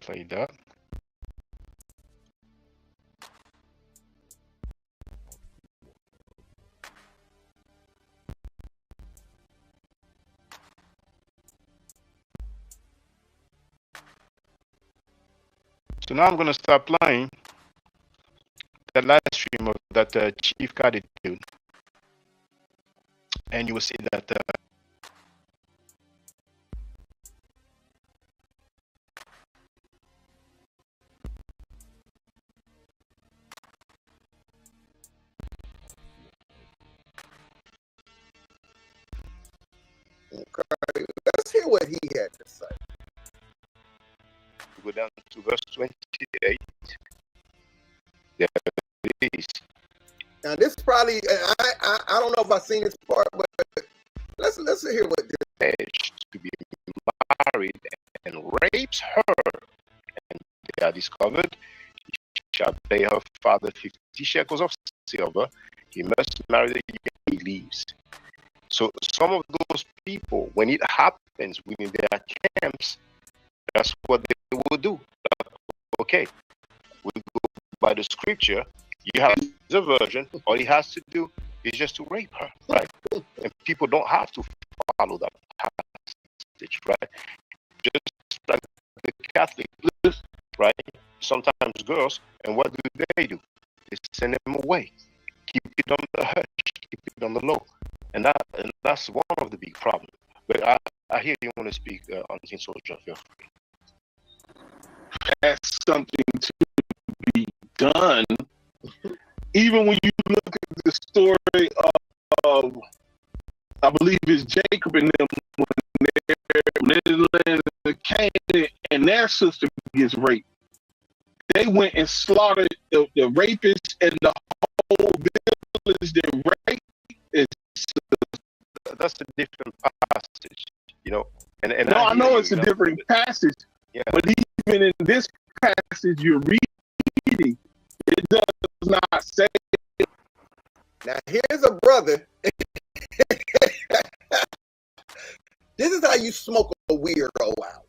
play that. So now I'm going to start playing that live stream of that Chief Cuddy dude, and you will see that Okay, let's hear what he had to say. Go down to verse 28. There it is. Now this probably I don't know if I've seen this part, but let's hear what this to be married and rapes her, and they are discovered, he shall pay her father 50 shekels of silver. He must marry the year he leaves. So some of those people, when it happens within their camps, that's what they will do. Okay, we go by the scripture. You have the virgin. All he has to do is just to rape her, right? And people don't have to follow that passage, right? Just like the Catholic, right? Sometimes girls, and what do? They send them away. Keep it on the hush. Keep it on the low. And that's one of the big problems. But I hear you want to speak on Teen Soldier. Feel free. That's something to be done. Even when you look at the story of I believe it's Jacob and them when they land in Canaan and their sister gets raped. They went and slaughtered the rapists and the whole village that raped. That's a different passage, you know. And no, I know it's a different passage. Yeah. But even in this passage you're reading, it does not say. Now here's a brother. This is how you smoke a weirdo out.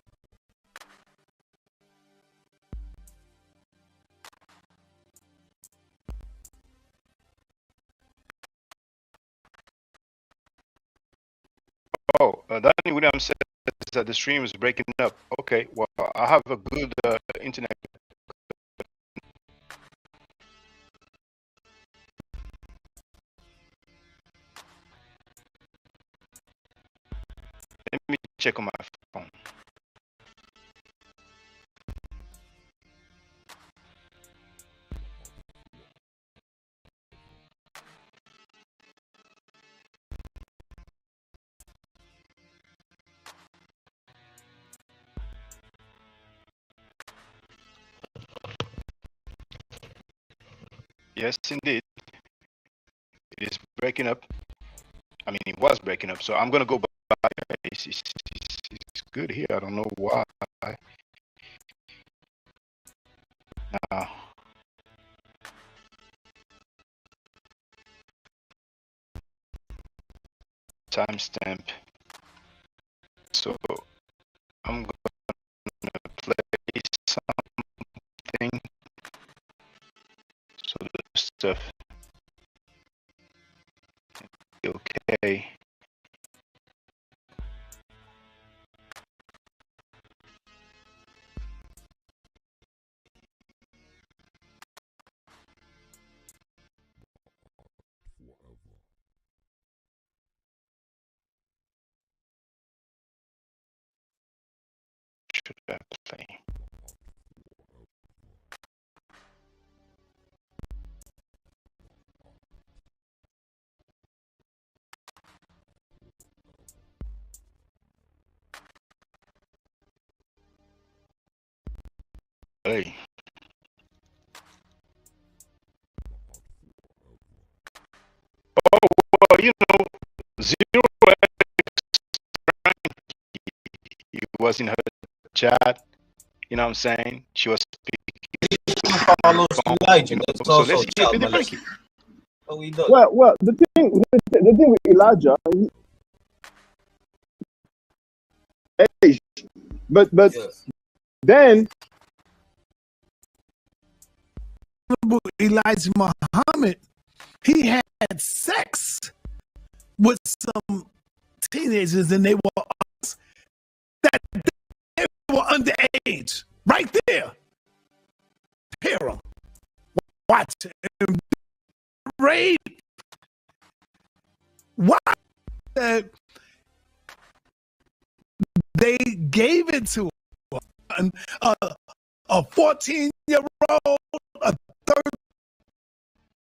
Oh, Danny Williams says that the stream is breaking up. Okay, well, I have a good internet. Let me check on my phone. Yes, indeed. It is breaking up. I mean, it was breaking up. So I'm going to go back It's good here. I don't know why. Timestamp. So I'm gonna play something. So the stuff. Okay. Should I play? Hey. Oh, well, you know, Zero He was in her chat. You know what I'm saying? She was speaking. Elijah, that's so also let's keep it Frankie. Well, the thing with Elijah, but yes. Then Elijah Muhammad, he had sex with some teenagers, and they were underage, right there. Hear them, watch him rape. Why? They gave it to him. A 14-year-old, a third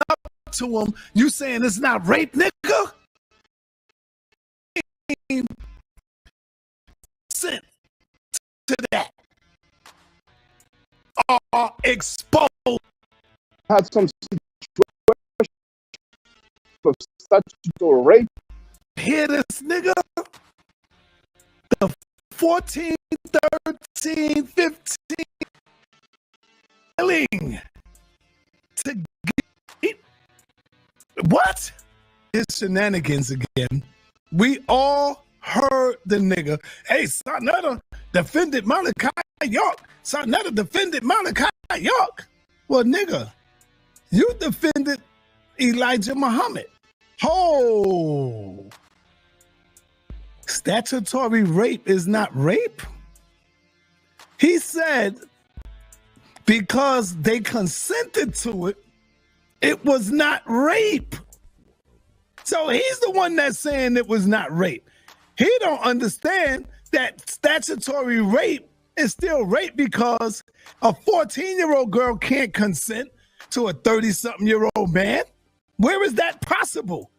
up to him. You saying it's not rape, nigga? Sent to that. Are exposed. Had some situation of statutory rape. Hear this, nigga? The 14, 13, 15 to get what? It's shenanigans again. We all heard the nigga. Hey, Sonetta defended Malachi York. Sonetta defended Malachi York. Well, nigga, you defended Elijah Muhammad. Oh, statutory rape is not rape. He said because they consented to it, it was not rape. So he's the one that's saying it was not rape. He don't understand that statutory rape is still rape because a 14-year-old girl can't consent to a 30-something-year-old man. Where is that possible?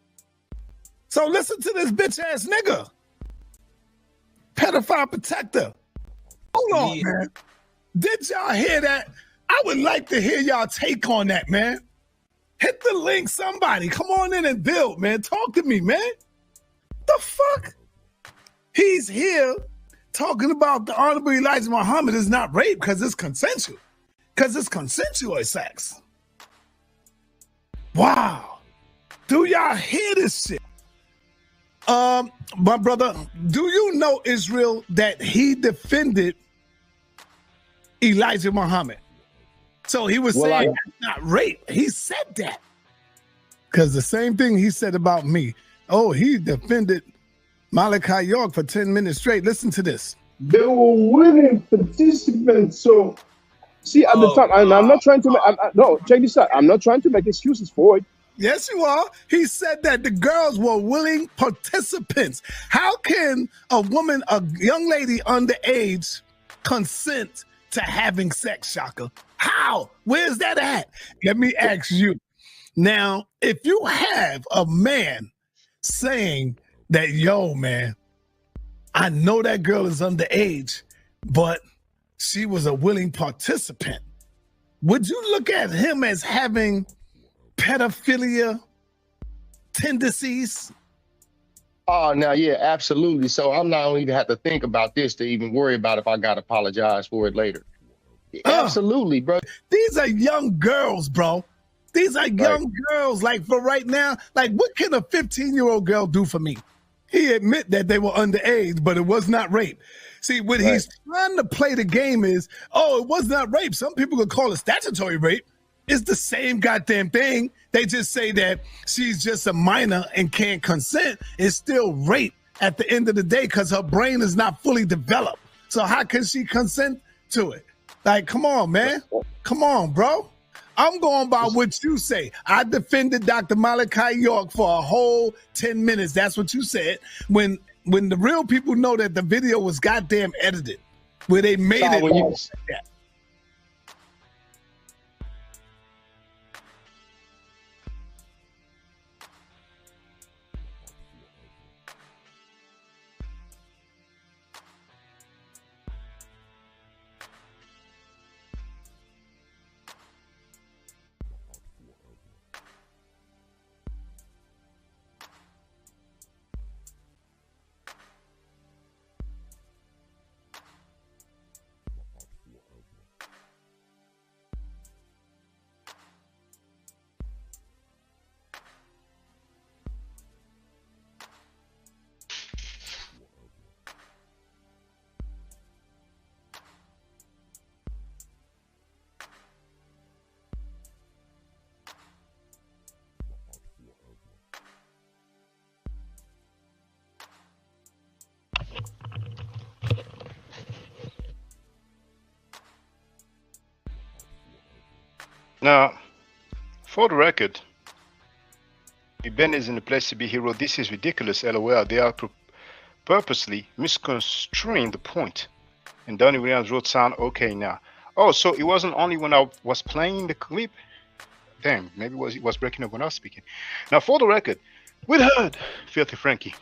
So listen to this bitch-ass nigga. Pedophile protector. Hold on, man. Did y'all hear that? I would like to hear y'all take on that, man. Hit the link, somebody. Come on in and build, man. Talk to me, man. The fuck? He's here talking about the Honorable Elijah Muhammad is not rape because it's consensual. Because it's consensual sex. Wow. Do y'all hear this shit? My brother, do you know, Israel, that he defended Elijah Muhammad? So he was saying that's not rape. He said that. Because the same thing he said about me. Oh, he defended Malachi York for 10 minutes straight. Listen to this. They were willing participants. So, see, at the time, I'm not trying to no, check this out. I'm not trying to make excuses for it. Yes, you are. He said that the girls were willing participants. How can a woman, a young lady underage, consent to having sex, Shaka? How? Where's that at? Let me ask you. Now, if you have a man saying that, yo, man, I know that girl is underage, but she was a willing participant, would you look at him as having pedophilia tendencies? Oh, now, yeah, absolutely. So I'm not only even have to think about this to even worry about if I got to apologize for it later. Absolutely, bro. These are young girls, bro. These are young girls. Like for right now, like what can a 15-year-old girl do for me? He admit that they were underage, but it was not rape. See, what he's trying to play the game is, oh, it was not rape. Some people could call it statutory rape. It's the same goddamn thing. They just say that she's just a minor and can't consent. It's still rape at the end of the day because her brain is not fully developed. So how can she consent to it? Like, come on, man. Come on, bro. I'm going by what you say. I defended Dr. Malachi York for a whole 10 minutes. That's what you said. When the real people know that the video was goddamn edited, where they made it like that. Now, for the record, Ben is in the place to be hero. This is ridiculous, LOL. They are purposely misconstruing the point. And Donnie Williams wrote sound okay now. Oh, so it wasn't only when I was playing the clip. Damn, maybe it was breaking up when I was speaking. Now, for the record, we heard Filthy Frankie.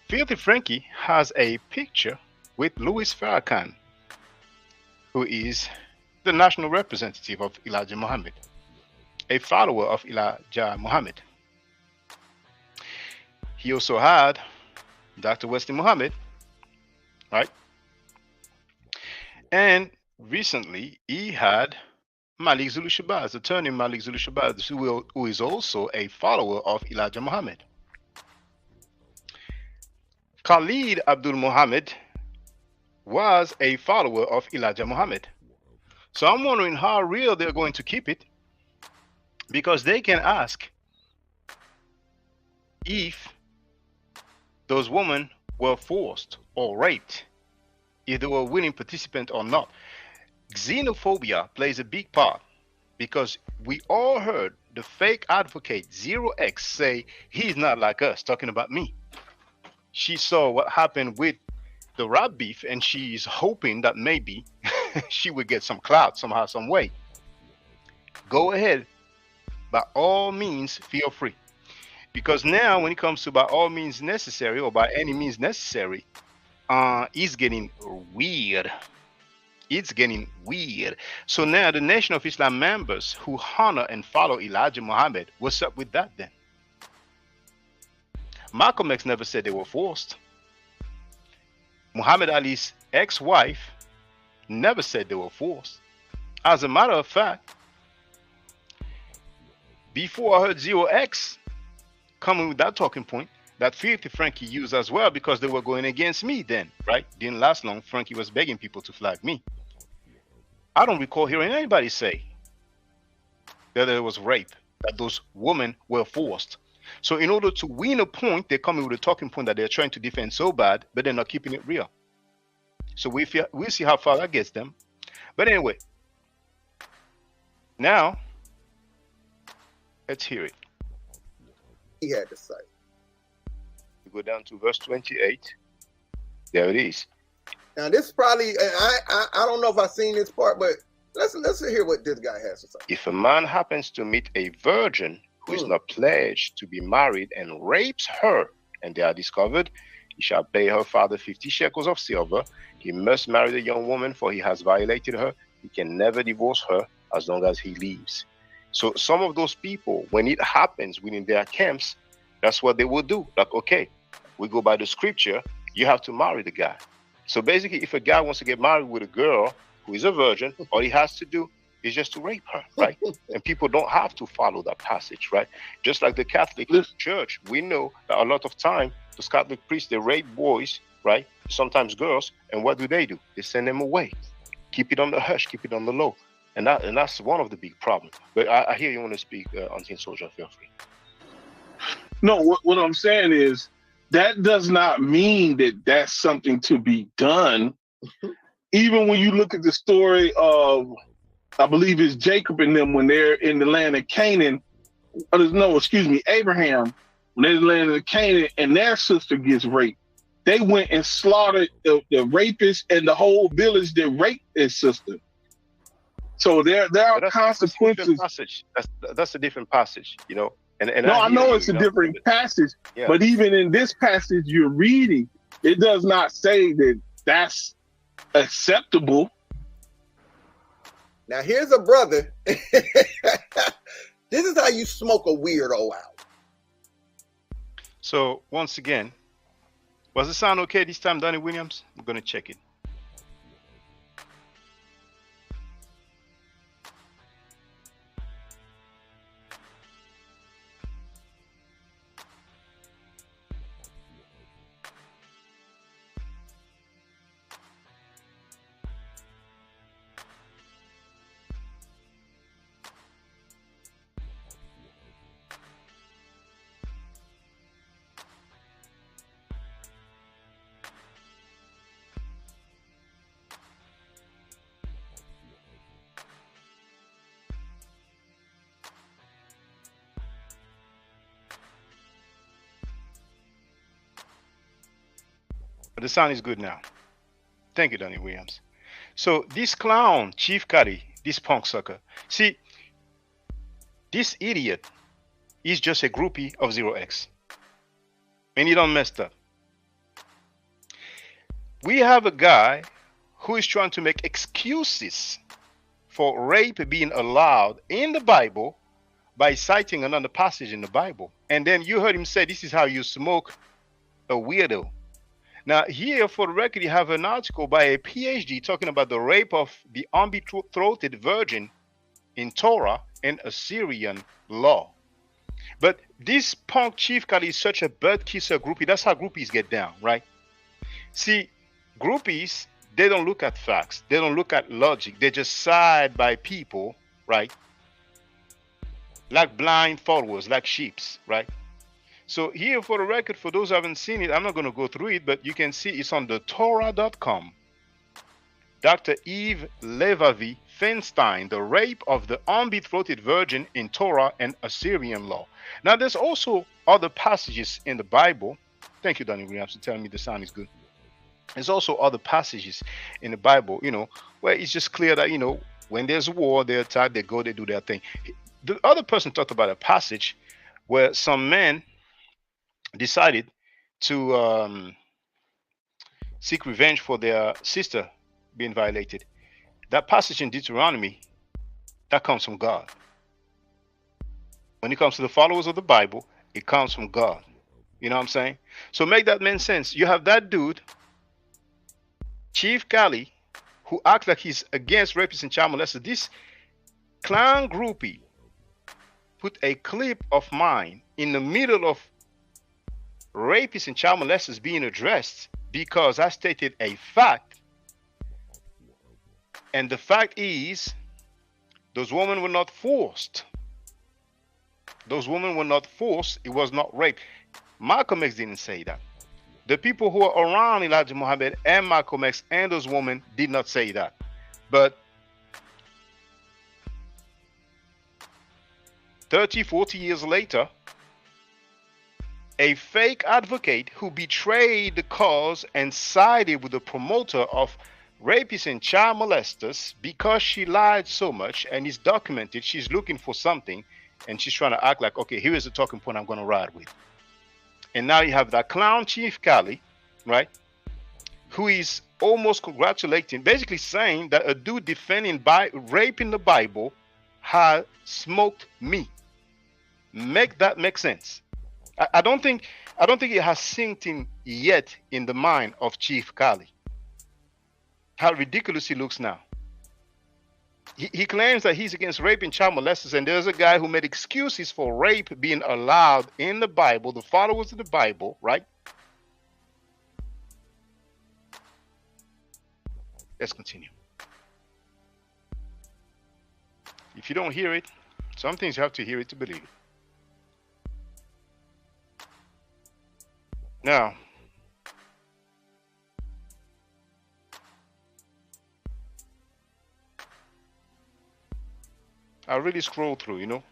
Filthy Frankie has a picture with Louis Farrakhan, who is the national representative of Elijah Muhammad, a follower of Elijah Muhammad. He also had Dr. Wesley Muhammad, right? And recently he had Malik Zulu Shabazz, attorney Malik Zulu Shabazz, who is also a follower of Elijah Muhammad. Khalid Abdul Muhammad was a follower of Elijah Muhammad. So I'm wondering how real they're going to keep it, because they can ask if those women were forced or raped, if they were willing participant or not. Xenophobia plays a big part, because we all heard the fake advocate 0x say he's not like us, talking about me. She saw what happened with the rap beef, and she's hoping that maybe she would get some clout somehow, some way. Go ahead, by all means, feel free. Because now when it comes to by all means necessary or by any means necessary, it's getting weird. It's getting weird. So now the Nation of Islam members who honor and follow Elijah Muhammad, what's up with that then? Malcolm X never said they were forced. Muhammad Ali's ex-wife never said they were forced. As a matter of fact, before I heard 0x coming with that talking point, that Filthy Frankie used as well, because they were going against me then, right? Didn't last long. Frankie was begging people to flag me. I don't recall hearing anybody say that there was rape, that those women were forced. So in order to win a point, they're coming with a talking point that they're trying to defend so bad, but they're not keeping it real. So we'll see how far that gets them. But anyway, now let's hear it. He had to say. We go down to verse 28. There it is. Now this probably, I don't know if I've seen this part, but let's hear what this guy has to say. If a man happens to meet a virgin who is not pledged to be married and rapes her, and they are discovered, he shall pay her father 50 shekels of silver. He must marry the young woman, for he has violated her. He can never divorce her as long as he lives. So some of those people, when it happens within their camps, that's what they will do. Like, okay, we go by the scripture, you have to marry the guy. So basically, if a guy wants to get married with a girl who is a virgin, all he has to do is just to rape her, right? And people don't have to follow that passage, right? Just like the Catholic Church, we know that a lot of time, those Catholic priests, they rape boys, right? Sometimes girls, and what do? They send them away. Keep it on the hush, keep it on the low. And that's one of the big problems. But I hear you want to speak, Unseen Soldier, feel free. No, what I'm saying is that does not mean that that's something to be done. Even when you look at the story of, I believe it's Jacob and them when they're in the land of Canaan. Abraham, when they're in the land of Canaan and their sister gets raped. They went and slaughtered the rapist and the whole village that raped their sister. So there are consequences. That's a different passage, you know. And I know it's a different passage, but even in this passage you're reading, it does not say that that's acceptable. Now here's a brother. This is how you smoke a weirdo out. So once again, was the sound okay this time, Donnie Williams? I'm gonna check it. The sound is good now. Thank you, Donnie Williams. So this clown, Chief Cuddy, this punk sucker. See, this idiot is just a groupie of 0x. And he done messed up. We have a guy who is trying to make excuses for rape being allowed in the Bible by citing another passage in the Bible. And then you heard him say, this is how you smoke a weirdo. Now, here for the record, you have an article by a PhD talking about the rape of the unbetrothed virgin in Torah and Assyrian law. But this punk Chief Cuddy is such a butt kisser groupie. That's how groupies get down, right? See, groupies, they don't look at facts. They don't look at logic. They just side by people, right? Like blind followers, like sheeps, right? So here for the record, for those who haven't seen it, I'm not going to go through it, but you can see it's on the Torah.com. Dr. Eve Levavi Feinstein, the rape of the unbetrothed virgin in Torah and Assyrian law. Now, there's also other passages in the Bible. Thank you, Donnie Williams, for telling me the sound is good. There's also other passages in the Bible, you know, where it's just clear that, you know, when there's a war, they attack, they go, they do their thing. The other person talked about a passage where some men decided to seek revenge for their sister being violated. That passage in Deuteronomy, that comes from God. When it comes to the followers of the Bible, it comes from God. You know what I'm saying? So make that make sense. You have that dude, Chief Cuddy, who acts like he's against rapists and child molesters. This clown groupie put a clip of mine in the middle of rapists and child molesters being addressed because I stated a fact. And the fact is, those women were not forced. Those women were not forced. It was not rape. Malcolm X didn't say that. The people who are around Elijah Muhammad and Malcolm X and those women did not say that. But 30, 40 years later, a fake advocate who betrayed the cause and sided with the promoter of rapists and child molesters because she lied so much and is documented, she's looking for something and she's trying to act like, okay, here is the talking point I'm going to ride with. And now you have that clown Chief Cuddy, right, who is almost congratulating, basically saying that a dude defending rape in the Bible has smoked me. Make that make sense. I don't think it has sinked in yet in the mind of Chief Kali how ridiculous he looks now. He claims that he's against rape and child molesters, and there's a guy who made excuses for rape being allowed in the Bible, the followers of the Bible, right? Let's continue. If you don't hear it, some things you have to hear it to believe it. Now, I really scroll through, you know.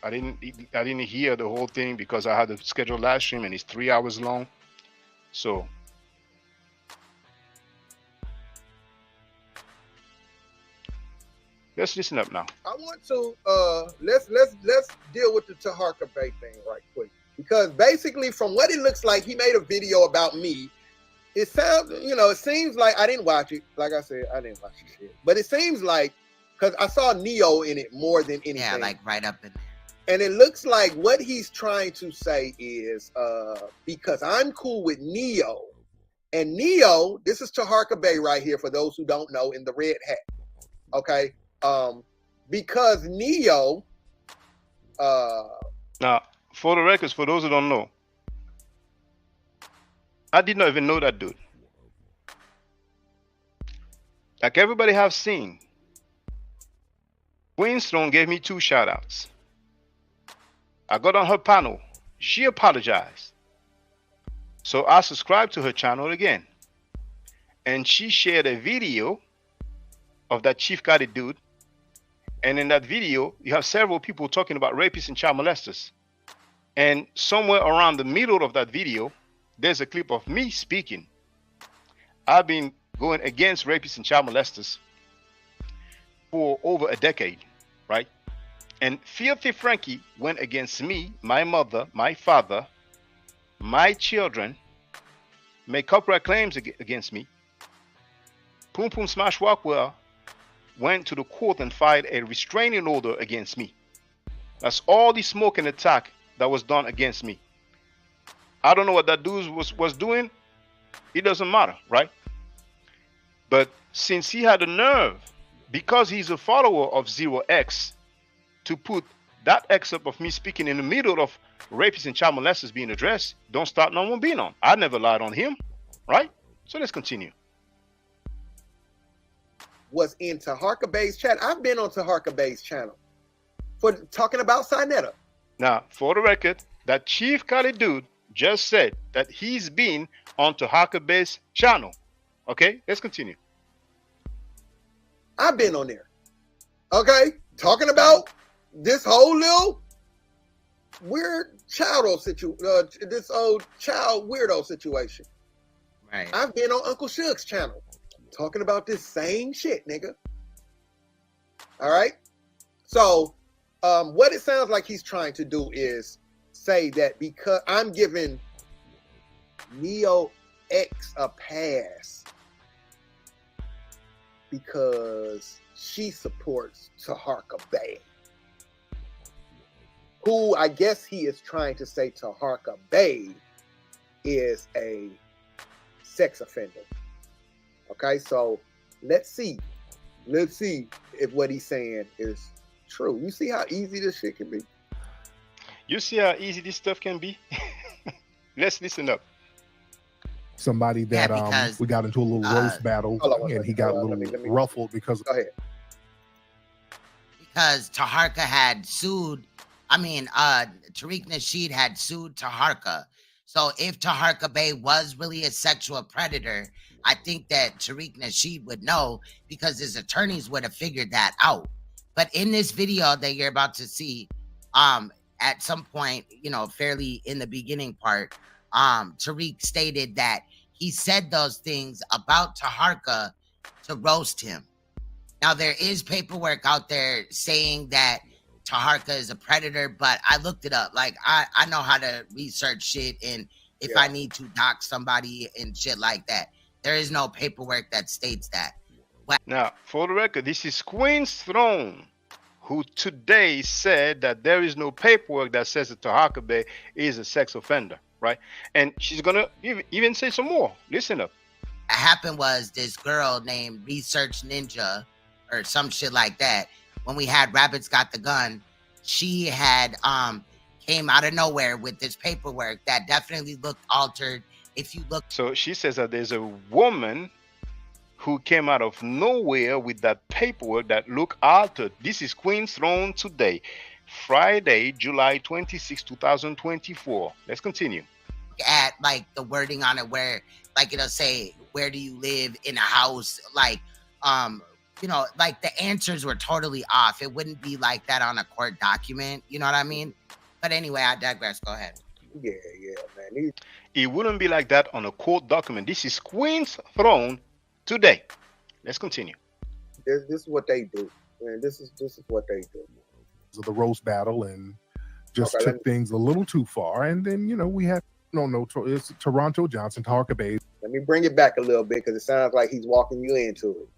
I didn't hear the whole thing because I had a scheduled live stream and it's 3 hours long. So let's listen up now. I want to let's deal with the Taharka Bay thing right quick, because basically from what it looks like, he made a video about me. It sounds, it seems like I didn't watch it. Like I said, I didn't watch the shit, but it seems like, because I saw Neo in it more than anything. Yeah, like right up in there. And it looks like what he's trying to say is, because I'm cool with Neo, and Neo, this is Taharka Bay right here for those who don't know, in the red hat. Okay. Because Neo, now for the records, for those who don't know, I did not even know that dude. Like everybody have seen, Queenstone gave me 2 shout outs. I got on her panel. She apologized. So I subscribed to her channel again. And she shared a video of that Chief Kali dude. And in that video, you have several people talking about rapists and child molesters. And somewhere around the middle of that video, there's a clip of me speaking. I've been going against rapists and child molesters for over a decade, right? And Filthy Frankie went against me, my mother, my father, my children, made copyright claims against me. Poom Poom Smash Walkwell went to the court and filed a restraining order against me. That's all the smoke and attack that was done against me. I don't know what that dude was doing. It doesn't matter, right? But since he had the nerve, because he's a follower of 0x, to put that excerpt of me speaking in the middle of rapists and child molesters being addressed, don't start no one being on. I never lied on him, right? So let's continue. Was in Taharka Bay's chat. I've been on Taharka Bay's channel for talking about Sinetta. Now, for the record, that Chief Kali dude just said that he's been on Taharka Bay's channel. Okay, let's continue. I've been on there. Okay, talking about this whole little weird child situation, this old child weirdo situation. Right. I've been on Uncle Suge's channel talking about this same shit, nigga. All right. So, what it sounds like he's trying to do is say that because I'm giving Neo X a pass because she supports Taharka Bay, who I guess he is trying to say Taharka Bay is a sex offender. Okay, so let's see if what he's saying is true. You see how easy this shit can be? You see how easy this stuff can be? Let's listen up. Somebody that we got into a little roast battle, and he got a little ruffled because. Go ahead. Because Taharka had sued. Tariq Nasheed had sued Taharka. So if Taharka Bay was really a sexual predator, I think that Tariq Nasheed would know, because his attorneys would have figured that out. But in this video that you're about to see, at some point, fairly in the beginning part, Tariq stated that he said those things about Taharka to roast him. Now, there is paperwork out there saying that Taharka is a predator, but I looked it up. Like, I know how to research shit, and if I need to dox somebody and shit like that, there is no paperwork that states that. Now, for the record, this is Queen's Throne, who today said that there is no paperwork that says that Tahaka Bay is a sex offender, right? And she's gonna even say some more. Listen up. What happened was this girl named Research Ninja or some shit like that. When we had Rabbits Got the Gun, she had came out of nowhere with this paperwork that definitely looked altered. If you look, so she says that there's a woman who came out of nowhere with that paperwork that looked altered. This is Queen's Throne today, Friday, July 26, 2024. Let's continue. At like the wording on it where like it'll say, where do you live in a house? Like, you know, like the answers were totally off. It wouldn't be like that on a court document. You know what I mean? But anyway, I digress. Go ahead. Yeah, man. It wouldn't be like that on a court document. This is Queen's Throne today. Let's continue. This is what they do, man. This is what they do. The roast battle and just took things a little too far, and then we had it's Toronto Johnson, Tahaka Bay. Let me bring it back a little bit because it sounds like he's walking you into it.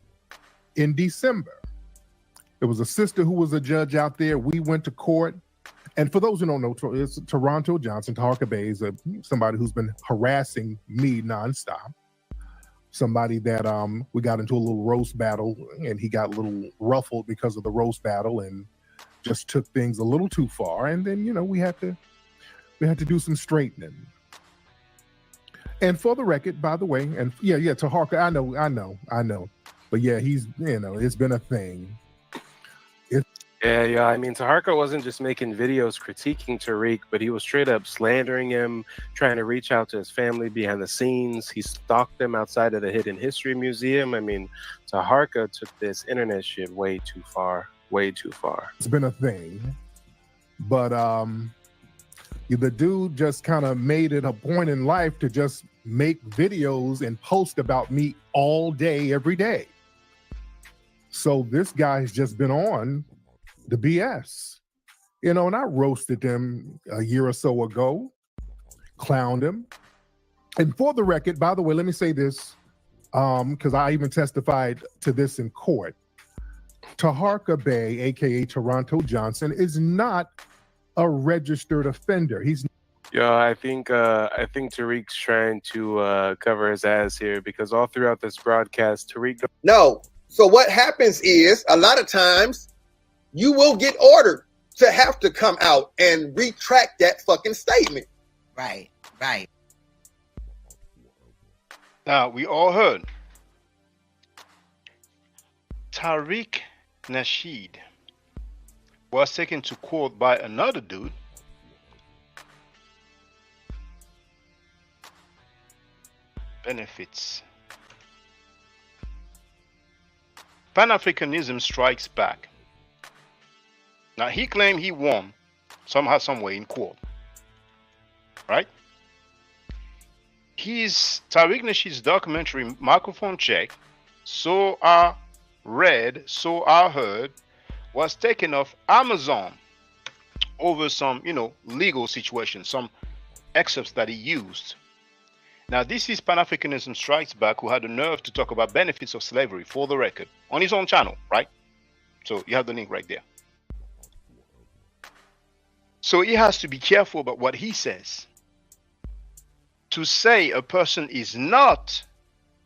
In December, there was a sister who was a judge out there. We went to court. And for those who don't know, it's Toronto Johnson, Tahaka Bay is somebody who's been harassing me nonstop. Somebody that we got into a little roast battle, and he got a little ruffled because of the roast battle and just took things a little too far. And then we had to do some straightening. And for the record, by the way, and yeah, Tahaka, I know. But yeah, he's it's been a thing. Yeah. I mean, Tahaka wasn't just making videos critiquing Tariq, but he was straight up slandering him, trying to reach out to his family behind the scenes. He stalked them outside of the Hidden History Museum. I mean, Tahaka took this internet shit way too far. It's been a thing. But the dude just kind of made it a point in life to just make videos and post about me all day, every day. So this guy's just been on the BS, and I roasted him a year or so ago, clowned him. And for the record, by the way, let me say this, because I even testified to this in court. Tahaka Bay, aka Toronto Johnson, is not a registered offender. I think Tariq's trying to cover his ass here, because all throughout this broadcast, Tariq. No. So what happens is a lot of times you will get ordered to have to come out and retract that fucking statement. Right. Now, we all heard Tariq Nasheed was taken to court by another dude benefits. Pan-Africanism strikes back. Now, he claimed he won somehow, some way in court, right? His Tariq Nasheed's documentary, Microphone Check, So I Read, So I Heard, was taken off Amazon over some, legal situation, some excerpts that he used. Now, this is Pan-Africanism Strikes Back, who had the nerve to talk about benefits of slavery, for the record, on his own channel, right? So you have the link right there. So he has to be careful about what he says. To say a person is not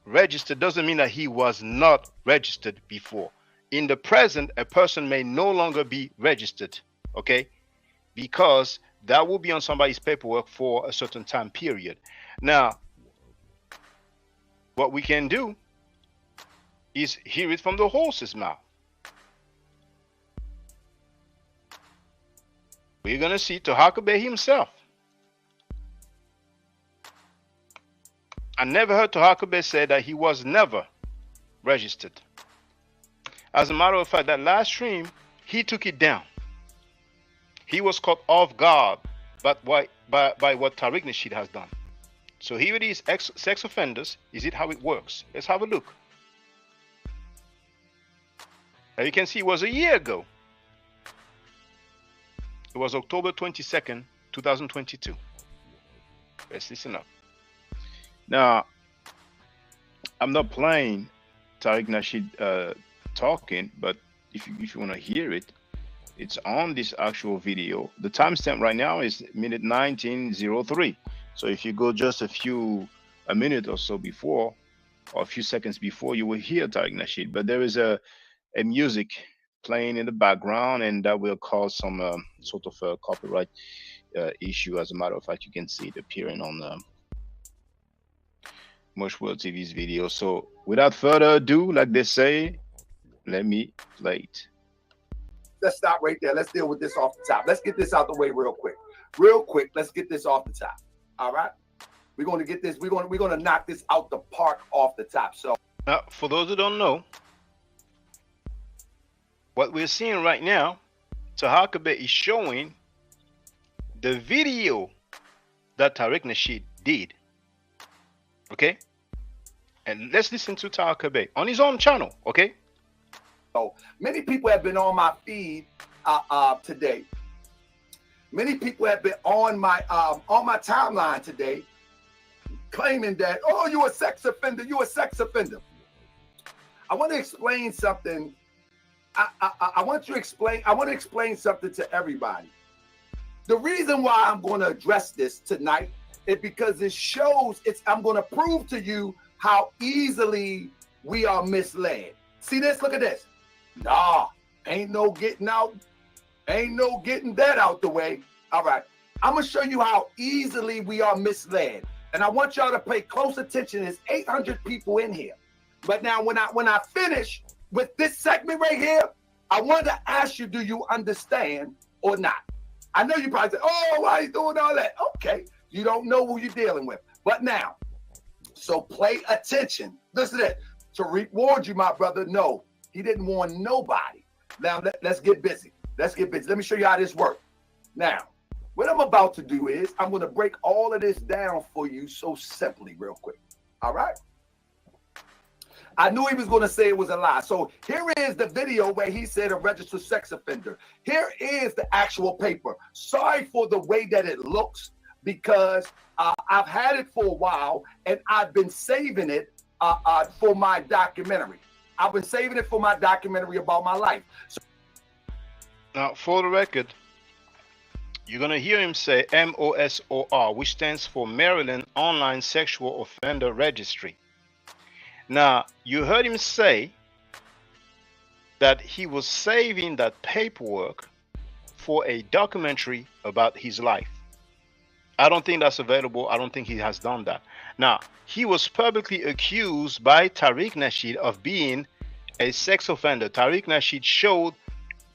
registered doesn't mean that he was not registered before. In the present, a person may no longer be registered, okay? Because that will be on somebody's paperwork for a certain time period. Now, what we can do is hear it from the horse's mouth. We're going to see Tahaka Bay himself. I never heard Tahaka Bay say that he was never registered. As a matter of fact, that last stream, he took it down. He was caught off guard by what Tariq Nasheed has done. So here it is, sex offenders. Is it how it works? Let's have a look. As you can see, it was a year ago. It was October 22nd, 2022. Let's listen up. Now, I'm not playing Tariq Nasheed talking, but if you want to hear it, it's on this actual video. The timestamp right now is minute 19:03. So if you go just a minute or so before, or a few seconds before, you will hear Tariq Nasheed. But there is a music playing in the background, and that will cause some sort of a copyright issue. As a matter of fact, you can see it appearing on Mosh World TV's video. So without further ado, like they say, let me play it. Let's stop right there. Let's deal with this off the top. Let's get this out the way real quick. Real quick, let's get this off the top. All right? We're going to get this. We're going to knock this out the park off the top. So now, for those who don't know, what we're seeing right now, Taha Kabe is showing the video that Tariq Nasheed did. Okay? And let's listen to Taha Kabe on his own channel, okay? So many people have been on my feed today. Many people have been on my timeline today, claiming that, oh, you're a sex offender. You're a sex offender. I want to explain something. I want to explain something to everybody. The reason why I'm going to address this tonight is because it shows. I'm going to prove to you how easily we are misled. See this? Look at this. Nah, ain't no getting out. Ain't no getting that out the way. All right. I'm going to show you how easily we are misled. And I want y'all to pay close attention. There's 800 people in here. But now when I finish with this segment right here, I want to ask you, do you understand or not? I know you probably say, oh, why are you doing all that? Okay. You don't know who you're dealing with. But now, so pay attention. Listen to this. Tariq warned you, my brother. No, he didn't warn nobody. Now, let's get busy. Let's get busy. Let me show you how this works. Now, what I'm about to do is I'm going to break all of this down for you so simply real quick. All right? I knew he was going to say it was a lie. So here is the video where he said a registered sex offender. Here is the actual paper. Sorry for the way that it looks, because I've had it for a while and I've been saving it for my documentary. I've been saving it for my documentary about my life. So now, for the record, you're going to hear him say MOSOR, which stands for Maryland Online Sexual Offender Registry. Now, you heard him say that he was saving that paperwork for a documentary about his life. I don't think that's available. I don't think he has done that. Now, he was publicly accused by Tariq Nasheed of being a sex offender. Tariq Nasheed showed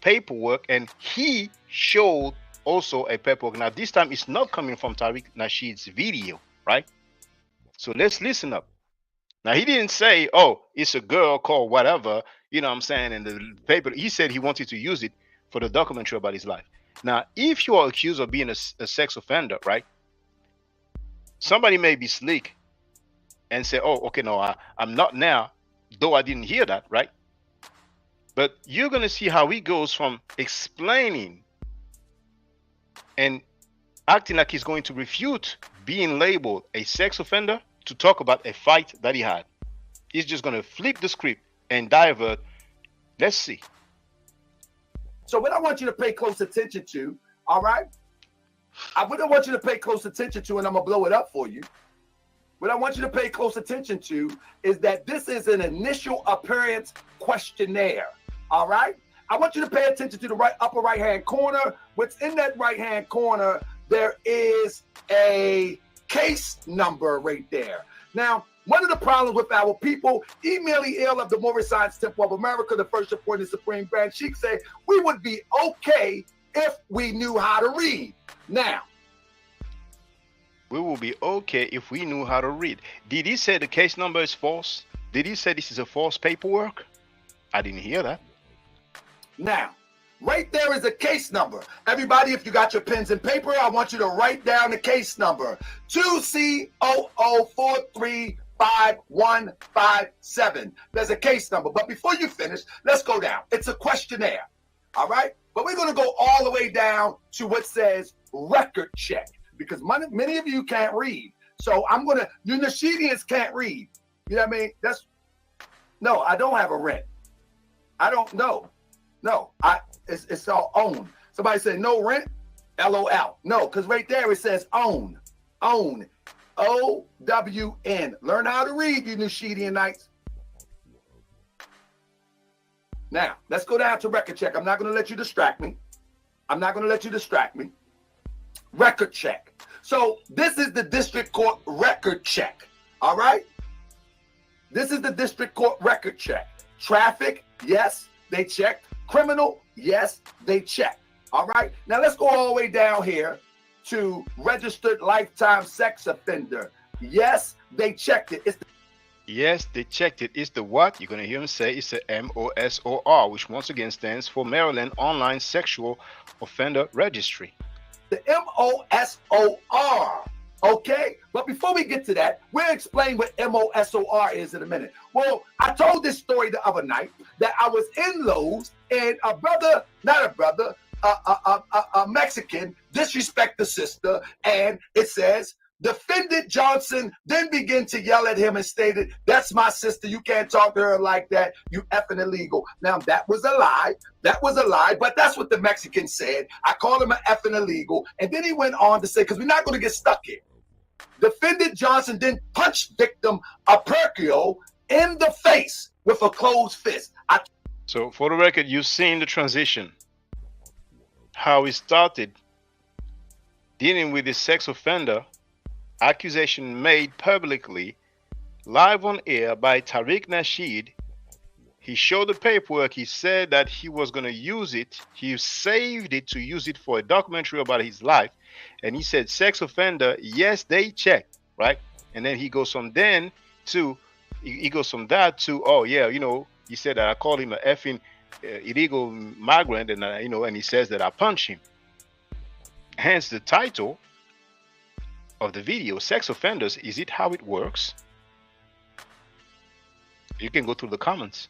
paperwork, and he showed also a paperwork. Now, this time it's not coming from Tariq Nasheed's video, right? So let's listen up. Now, he didn't say, oh, it's a girl called whatever, you know what I'm saying, in the paper. He said he wanted to use it for the documentary about his life. Now, if you are accused of being a sex offender, right, somebody may be slick and say, oh, okay, no, I'm not now, though I didn't hear that, right? But you're going to see how he goes from explaining and acting like he's going to refute being labeled a sex offender to talk about a fight that he had. He's just going to flip the script and divert. Let's see. So what I want you to pay close attention to, all right? What I want you to pay close attention to, and I'm going to blow it up for you. What I want you to pay close attention to is that this is an initial appearance questionnaire, all right? I want you to pay attention to the upper right-hand corner. What's in that right-hand corner, there is a case number right there. Now, one of the problems with our people, Emily Ill of the Moorish Science Temple of America, the first appointed Supreme Grand Sheikh, said we would be okay if we knew how to read. Now, we will be okay if we knew how to read. Did he say the case number is false? Did he say this is a false paperwork? I didn't hear that. Now, right there is a case number. Everybody, if you got your pens and paper, I want you to write down the case number. 2C00435157. There's a case number. But before you finish, let's go down. It's a questionnaire. All right? But we're going to go all the way down to what says record check, because many of you can't read. So I'm going to, you Nasheedians can't read. You know what I mean? No, I don't have a rent. I don't know. No, it's all own. Somebody said no rent. LOL. No, because right there it says own. Own. OWN. Learn how to read, you Nushidianites. Now, let's go down to record check. I'm not going to let you distract me. Record check. So this is the district court record check. All right? This is the district court record check. Traffic, yes, they checked. Criminal, yes, they checked. All right? Now let's go all the way down here to registered lifetime sex offender. Yes, they checked it. Yes, they checked it. It's the what? You're going to hear him say it's the MOSOR, which once again stands for Maryland Online Sexual Offender Registry. The MOSOR. Okay? But before we get to that, we'll explain what MOSOR is in a minute. Well, I told this story the other night that I was in Lowe's and a Mexican disrespect the sister, and it says, Defendant Johnson then began to yell at him and stated, "That's my sister. You can't talk to her like that. You effing illegal." Now, that was a lie. But that's what the Mexican said. I called him an effing illegal. And then he went on to say, because we're not going to get stuck here. Defendant Johnson then punched victim Apercio in the face with a closed fist. So, for the record, you've seen the transition. How he started dealing with the sex offender accusation made publicly live on air by Tariq Nasheed. He showed the paperwork. He said that he was going to use it. He saved it to use it for a documentary about his life. And he said, sex offender, yes, they checked, right? And then he goes from that to, oh yeah, you know, he said that I called him an effing illegal migrant, and you know, and he says that I punched him. Hence the title of the video, Sex Offenders, Is It How It Works? You can go through the comments.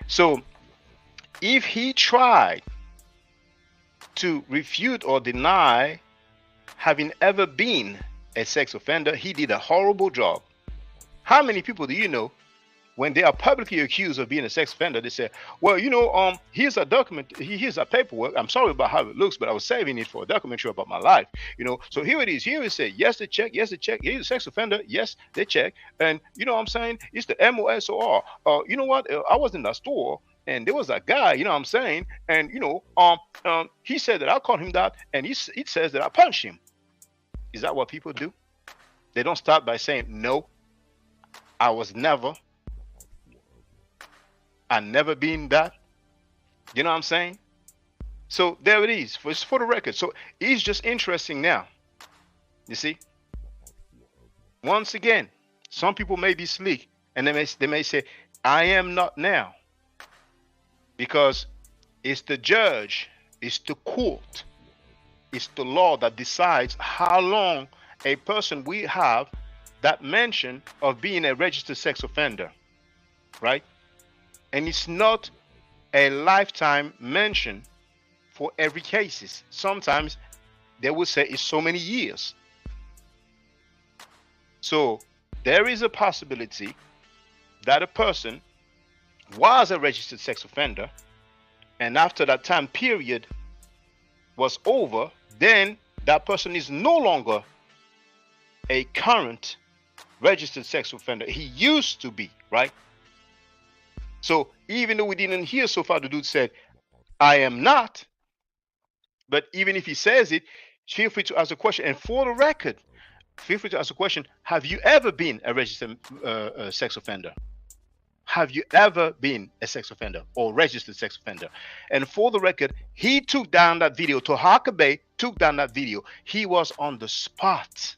So if he tried to refute or deny having ever been a sex offender, he did a horrible job. How many people do you know, when they are publicly accused of being a sex offender, they say, well, you know, here's a document, here's a paperwork. I'm sorry about how it looks, but I was saving it for a documentary about my life. You know, so here it is. Here it says, yes, they check. Yes, they check. He's a sex offender. Yes, they check. And you know what I'm saying? It's the MOSOR. You know what? I was in the store and there was a guy, you know what I'm saying? And, you know, he said that I called him that, and he says that I punched him. Is that what people do? They don't start by saying, no, I was never. I never been that. You know what I'm saying? So there it is. It's for the record. So it's just interesting now. You see? Once again, some people may be sleek and they may say, I am not now. Because it's the judge, it's the court, it's the law that decides how long a person we have that mention of being a registered sex offender. Right? And it's not a lifetime mention for every case. Sometimes they will say it's so many years. So there is a possibility that a person was a registered sex offender, and after that time period was over, then that person is no longer a current registered sex offender. He used to be, right? So even though we didn't hear so far, the dude said, I am not. But even if he says it, feel free to ask a question. And for the record, feel free to ask a question. Have you ever been a registered sex offender? Have you ever been a sex offender or registered sex offender? And for the record, he took down that video. Tohaka Bay took down that video. He was on the spot.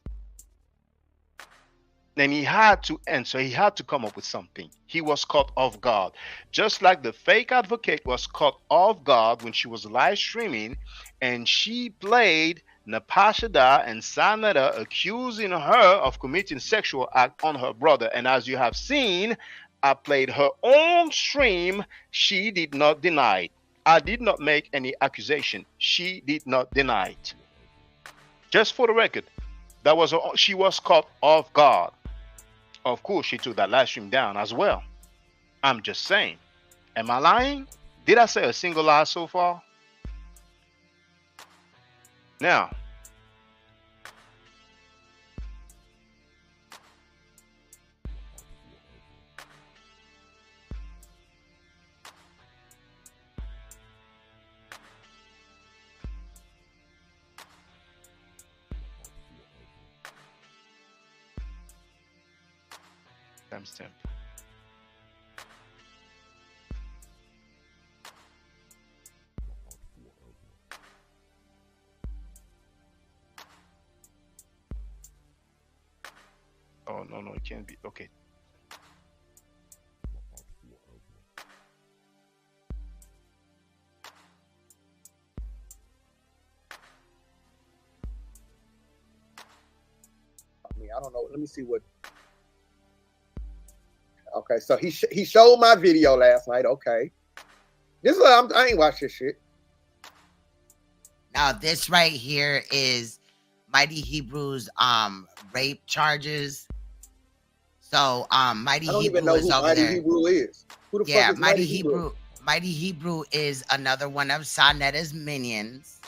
And he had to answer. He had to come up with something. He was caught off guard. Just like the fake advocate was caught off guard when she was live streaming and she played Natasha Da and Sanada accusing her of committing sexual act on her brother. And as you have seen, I played her own stream. She did not deny it. I did not make any accusation. She did not deny it. Just for the record, she was caught off guard. Of course, she took that live stream down as well. I'm just saying. Am I lying? Did I say a single lie so far? Now, timestamp. Oh, no, it can't be. Okay. I mean, I don't know. Let me see what. Okay, so he showed my video last night. Okay, this is I ain't watched this shit. Now this right here is Mighty Hebrew's rape charges. So Mighty Hebrew is over there. Hebrew is. Who the fuck is Mighty Hebrew? Mighty Hebrew is another one of Sanetta's minions,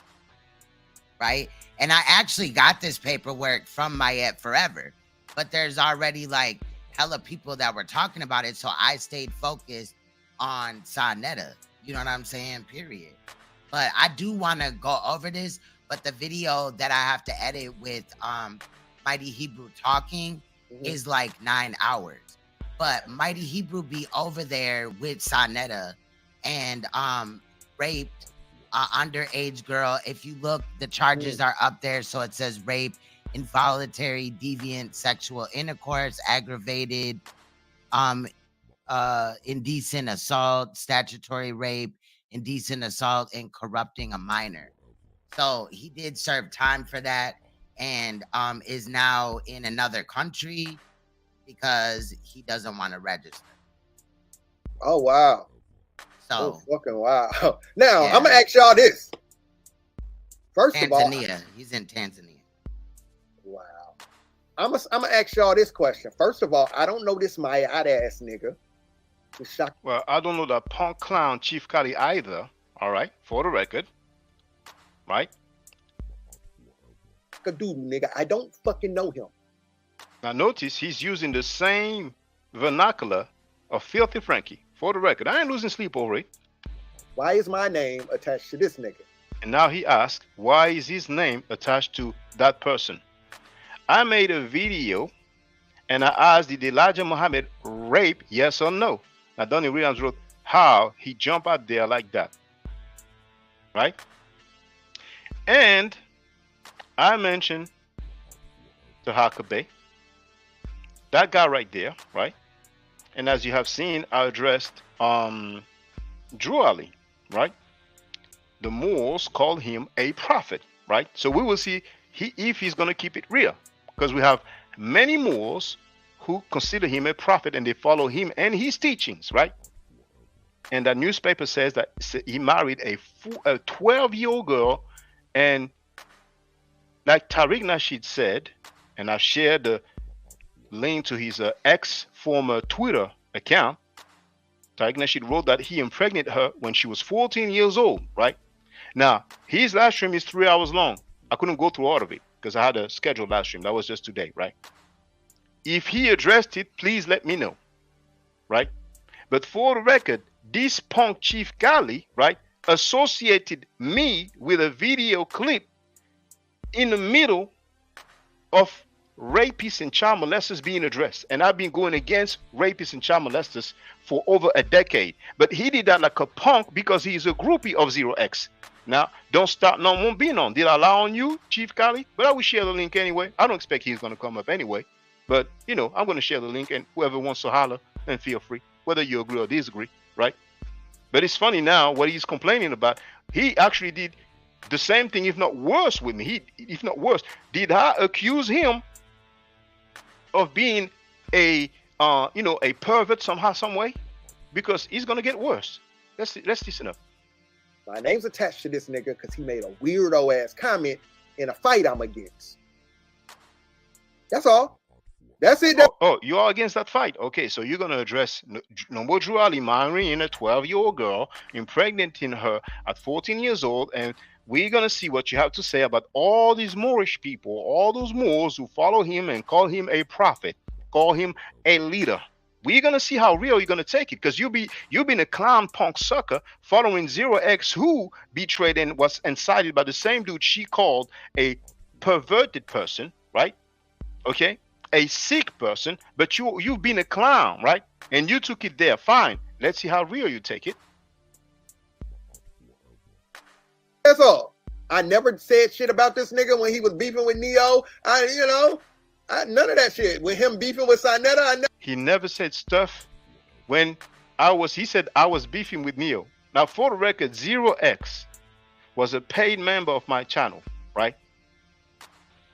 right? And I actually got this paperwork from Mayette Forever, but there's already like hella people that were talking about it, so I stayed focused on Sanetta. You know what I'm saying? Period. But I do want to go over this, but the video that I have to edit with Mighty Hebrew talking is like 9 hours. But Mighty Hebrew be over there with Sanetta and raped underage girl. If you look, the charges are up there. So it says rape, involuntary, deviant sexual intercourse, aggravated, indecent assault, statutory rape, indecent assault, and corrupting a minor. So he did serve time for that, and is now in another country because he doesn't want to register. Oh wow. So fucking wow. Now I'm gonna ask y'all this. First of all, he's in Tanzania. Wow. I'm gonna ask y'all this question. First of all, I don't know this Mayette ass nigga. Well, I don't know that punk clown Chief Cali either. All right, for the record, right? Dude, nigga, I don't fucking know him. Now notice he's using the same vernacular of Filthy Frankie. For the record, I ain't losing sleep over it. Why is my name attached to this nigga? And now he asks, why is his name attached to that person? I made a video and I asked, did Elijah Muhammad rape, yes or no? Now Donnie Williams wrote how he jumped out there like that, right? And I mentioned the Huckabee, that guy right there, right? And as you have seen, I addressed Drew Ali, right? The Moors call him a prophet, right? So we will see if he's going to keep it real, because we have many Moors who consider him a prophet and they follow him and his teachings, right? And that newspaper says that he married a 12-year-old girl, and like Tariq Nasheed said, and I've shared the link to his former Twitter account. Tariq Nasheed wrote that he impregnated her when she was 14 years old, right? Now, his live stream is 3 hours long. I couldn't go through all of it because I had a scheduled live stream. That was just today, right? If he addressed it, please let me know, right? But for the record, this punk Chief Cali, right, associated me with a video clip in the middle of rapists and child molesters being addressed. And I've been going against rapists and child molesters for over a decade. But he did that like a punk because he's a groupie of 0x. Now, don't start no one being on. Did I lie on you, Chief Cali? But I will share the link anyway. I don't expect he's going to come up anyway. But, you know, I'm going to share the link, and whoever wants to holler, then feel free, whether you agree or disagree, right? But it's funny now what he's complaining about. He actually did the same thing, if not worse, with me. If not worse, did I accuse him of being a pervert somehow, some way? Because he's gonna get worse. Let's listen up. My name's attached to this nigga because he made a weirdo ass comment in a fight I'm against. That's all. That's it. Oh, you are against that fight. Okay, so you're going to address Noble Drew Ali marrying a 12-year-old girl, impregnating her at 14 years old, and we're going to see what you have to say about all these Moorish people, all those Moors who follow him and call him a prophet, call him a leader. We're going to see how real you're going to take it, because you've been a clown punk sucker following Zero X, who betrayed and was incited by the same dude she called a perverted person, right? Okay, a sick person, but you've been a clown, right? And you took it there. Fine. Let's see how real you take it. That's all. I never said shit about this nigga when he was beefing with Neo. None of that shit. With him beefing with Sinetta, he never said stuff when he said I was beefing with Neo. Now, for the record, Zero X was a paid member of my channel, right?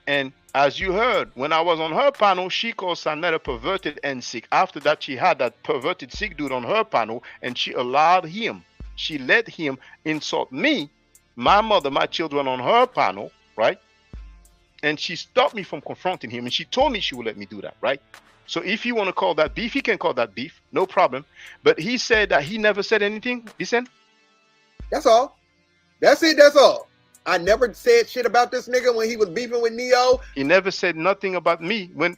And as you heard, when I was on her panel, she called Sinetta perverted and sick. After that, she had that perverted sick dude on her panel, and she let him insult me, my mother, my children on her panel, right? And she stopped me from confronting him, and she told me she would let me do that, right? So if you want to call that beef, he can call that beef, no problem. But he said that he never said anything. Listen. That's all. That's it. That's all. I never said shit about this nigga when he was beefing with Neo. He never said nothing about me when.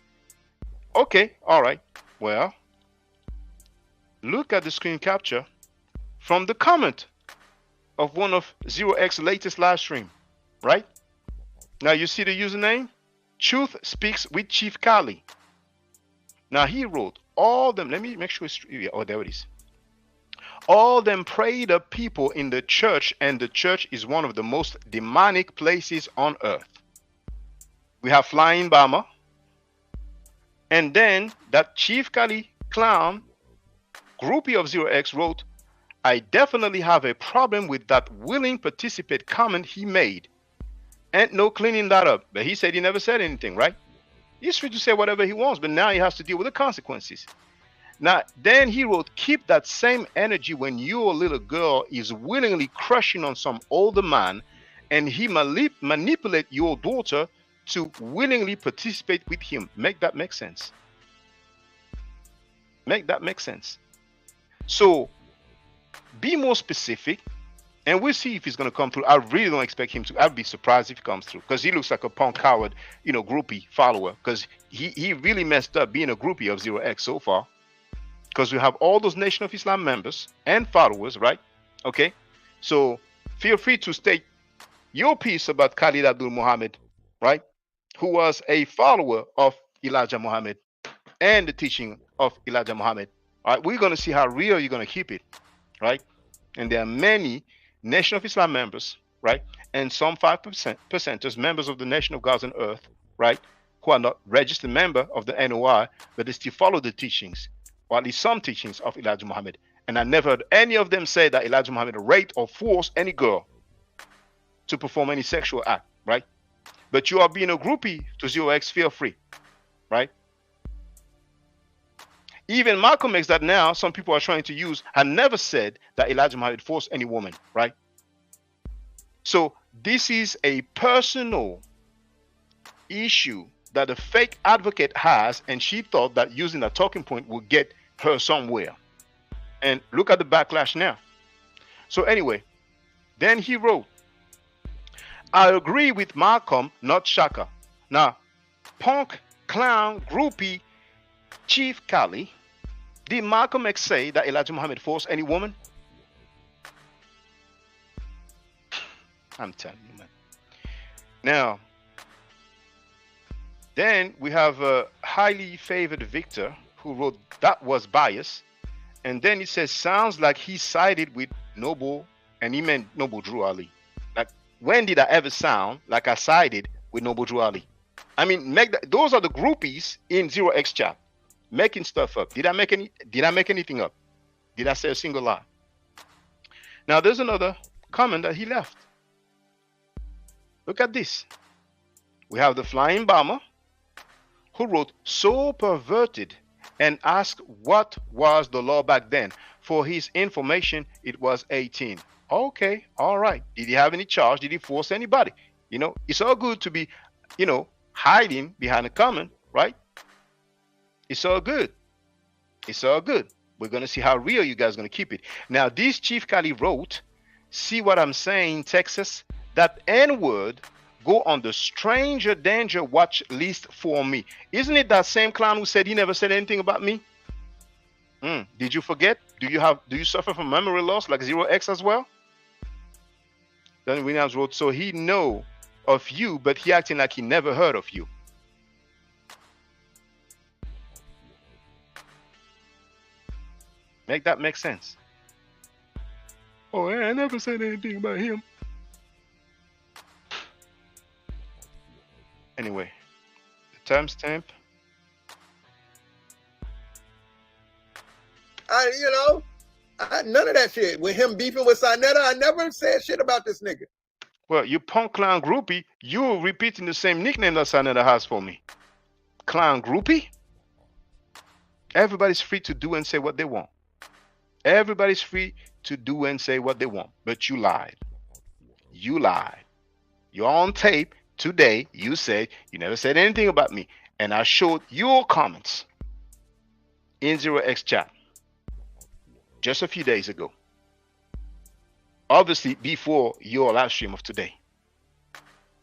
Okay, all right. Well, look at the screen capture from the comment of one of Zero X's latest live stream, right? Now you see the username, Truth Speaks with Chief Kali. Now he wrote all them. Let me make sure it's. Oh, there it is. All them prayed up people in the church, and the church is one of the most demonic places on earth. We have Flying Bama, and then that Chief Kali clown groupie of Zero X wrote, I definitely have a problem with that willing participate comment he made. And no cleaning that up. But he said he never said anything, right? He's free to say whatever he wants, but now he has to deal with the consequences. Now, then he wrote, keep that same energy when your little girl is willingly crushing on some older man, and he manipulate your daughter to willingly participate with him. Make that make sense. Make that make sense. So, be more specific, and we'll see if he's going to come through. I really don't expect him to. I'd be surprised if he comes through, because he looks like a punk coward, groupie follower, because he really messed up being a groupie of Zero X so far. Because we have all those Nation of Islam members and followers, right? Okay, so feel free to state your piece about Khalid Abdul Muhammad, right? Who was a follower of Elijah Muhammad and the teaching of Elijah Muhammad. All right, we're going to see how real you're going to keep it, right? And there are many Nation of Islam members, right? And some 5%ers, members of the Nation of Gods and Earth, right? Who are not registered member of the NOI, but they still follow the teachings, or at least some teachings of Elijah Muhammad. And I never heard any of them say that Elijah Muhammad raped or forced any girl to perform any sexual act, right? But you are being a groupie to Zero X, feel free, right? Even Malcolm X, that now some people are trying to use, had never said that Elijah Muhammad forced any woman, right? So this is a personal issue that the fake advocate has, and she thought that using a talking point would get her somewhere. And look at the backlash now. So anyway, then he wrote, I agree with Malcolm, not Shaka. Now, punk, clown, groupie, Chief Kali, did Malcolm X say that Elijah Muhammad forced any woman? I'm telling you, man. Now, then we have a highly favored Victor who wrote that was bias. And then he says, sounds like he sided with Noble, and he meant Noble Drew Ali. Like, when did I ever sound like I sided with Noble Drew Ali? I mean, those are the groupies in Zero X chat, making stuff up. Did I make anything up? Did I say a single lie? Now there's another comment that he left. Look at this. We have the Flying Bomber, who wrote, so perverted, and asked what was the law back then. For his information, it was 18. Okay, all right. Did he have any charge? Did he force anybody? It's all good to be, hiding behind a comment, right? It's all good. It's all good. We're going to see how real you guys are going to keep it. Now, this Chief Cali wrote, see what I'm saying, Texas? That N-word go on the stranger danger watch list for me. Isn't it that same clown who said he never said anything about me? Did you forget? Do you suffer from memory loss like Zero X as well? Then Williams wrote, so he know of you, but he acting like he never heard of you. Make that make sense? Oh, I never said anything about him. Anyway, the timestamp. None of that shit. With him beefing with Sinetta, I never said shit about this nigga. Well, you punk clown groupie, you repeating the same nickname that Sinetta has for me. Clown groupie? Everybody's free to do and say what they want. Everybody's free to do and say what they want. But you lied. You lied. You're on tape today. You said you never said anything about me. And I showed your comments in 0x chat just a few days ago. Obviously, before your live stream of today.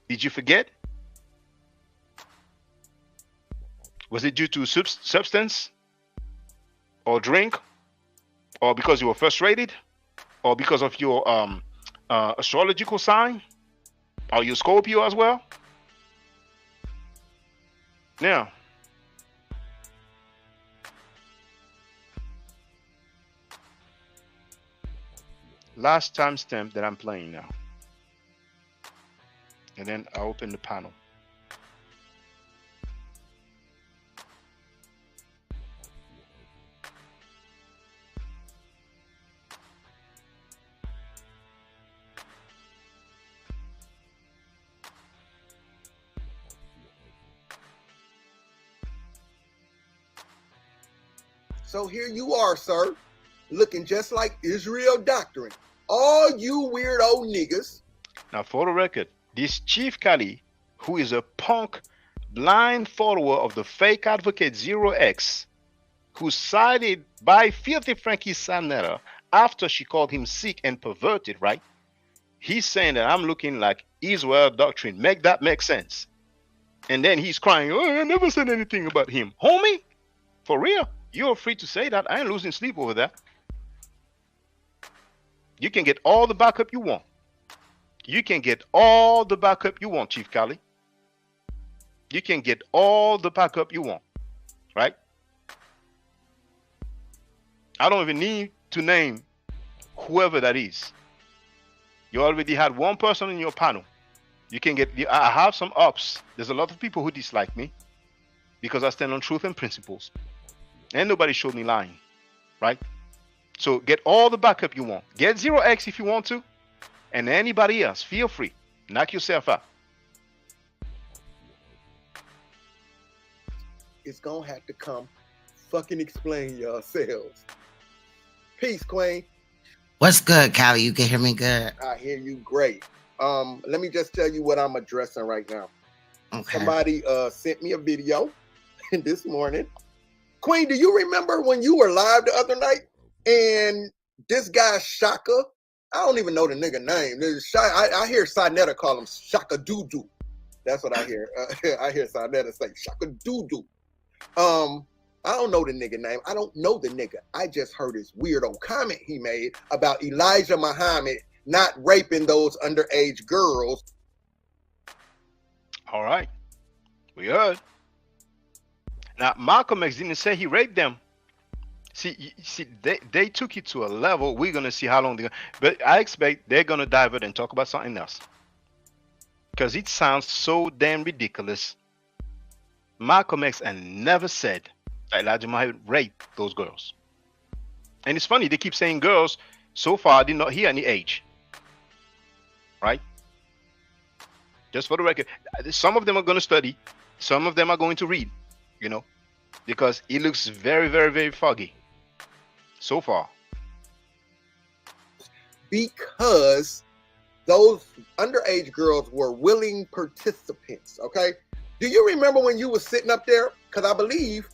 Did you forget? Was it due to substance or drink, or because you were frustrated, or because of your astrological sign? Are you Scorpio as well? Now, last timestamp that I'm playing now, and then I open the panel. So here you are, sir, looking just like Israel Doctrine. All you weirdo niggas. Now, for the record, this Chief Cali, who is a punk, blind follower of the fake advocate 0x, who sided by Filthy Frankie Sinetta after she called him sick and perverted, right? He's saying that I'm looking like Israel Doctrine. Make that make sense. And then he's crying, oh, I never said anything about him. Homie, for real? You're free to say that. I ain't losing sleep over that. You can get all the backup you want. You can get all the backup you want, Chief Cali. You can get all the backup you want, right? I don't even need to name whoever that is. You already had one person in your panel. You can get, I have some ups. There's a lot of people who dislike me because I stand on truth and principles. And nobody showed me lying, right? So get all the backup you want. Get 0x if you want to. And anybody else, feel free. Knock yourself out. It's going to have to come fucking explain yourselves. Peace, Queen. What's good, Cali? You can hear me good? I hear you great. Let me just tell you what I'm addressing right now. Okay. Somebody sent me a video this morning. Queen, do you remember when you were live the other night and this guy Shaka, I don't even know the nigga name. I hear Sinetta call him Shaka Doo-Doo. That's what I hear. I hear Sinetta say Shaka Doo-Doo. I don't know the nigga name. I don't know the nigga. I just heard his weirdo comment he made about Elijah Muhammad not raping those underage girls. All right. We heard. Now, Malcolm X didn't say he raped them. See, they took it to a level. We're going to see how long they're going to. But I expect they're going to divert and talk about something else. Because it sounds so damn ridiculous. Malcolm X and never said that Elijah Muhammad raped those girls. And it's funny, they keep saying girls. So far, I did not hear any age. Right? Just for the record. Some of them are going to study. Some of them are going to read. You know, because it looks very, very, very foggy so far. Because those underage girls were willing participants, okay? Do you remember when you were sitting up there? Because I believe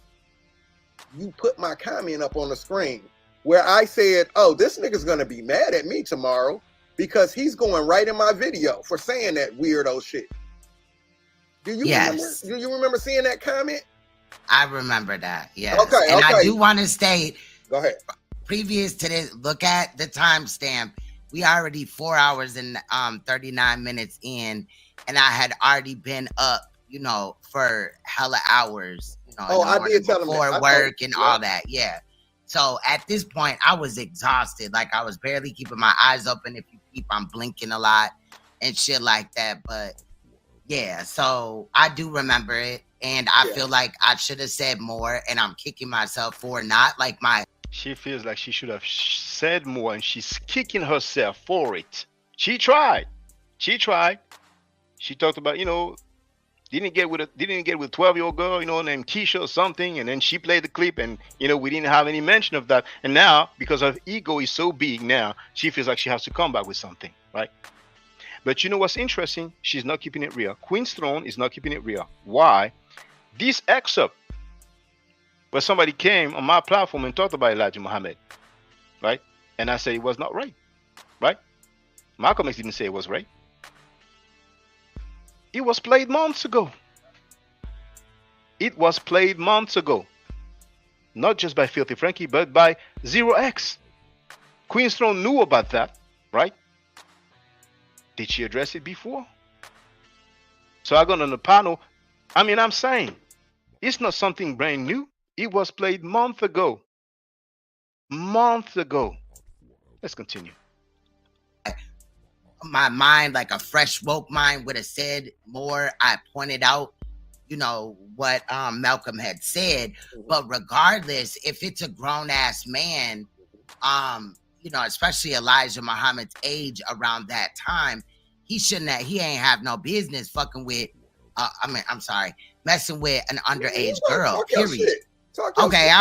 you put my comment up on the screen where I said, oh, this nigga's gonna be mad at me tomorrow because he's going right in my video for saying that weirdo shit. Do you remember seeing that comment? I remember that, yes. Okay, and I do want to state, go ahead. Previous to this, look at the timestamp. We already 4 hours and 39 minutes in, and I had already been up, you know, for hella hours. You know, I did tell him before work and all that. Yeah. So at this point, I was exhausted. Like I was barely keeping my eyes open. If you keep, I'm blinking a lot and shit like that. But yeah, so I do remember it, and I feel like I should have said more, and I'm kicking myself for not like my. She feels like she should have said more, and she's kicking herself for it. She tried. She talked about, you know, didn't get with 12-year-old girl, you know, named Keisha or something, and then she played the clip, and you know, we didn't have any mention of that. And now, because her ego is so big now, she feels like she has to come back with something, right? But you know what's interesting? She's not keeping it real. Queen's Throne is not keeping it real. Why? This excerpt where somebody came on my platform and talked about Elijah Muhammad, right? And I say it was not right, right? Malcolm X didn't say it was right. It was played months ago. It was played months ago. Not just by Filthy Frankie, but by Zero X. Queen's Throne knew about that, right? Did she address it before? So I got on the panel. I mean, I'm saying it's not something brand new. It was played months ago. Months ago. Let's continue. My mind, like a fresh woke mind, would have said more. I pointed out, you know, what Malcolm had said. But regardless, if it's a grown ass man, you know, especially Elijah Muhammad's age around that time, he ain't have no business fucking with messing with an underage girl, period. Okay,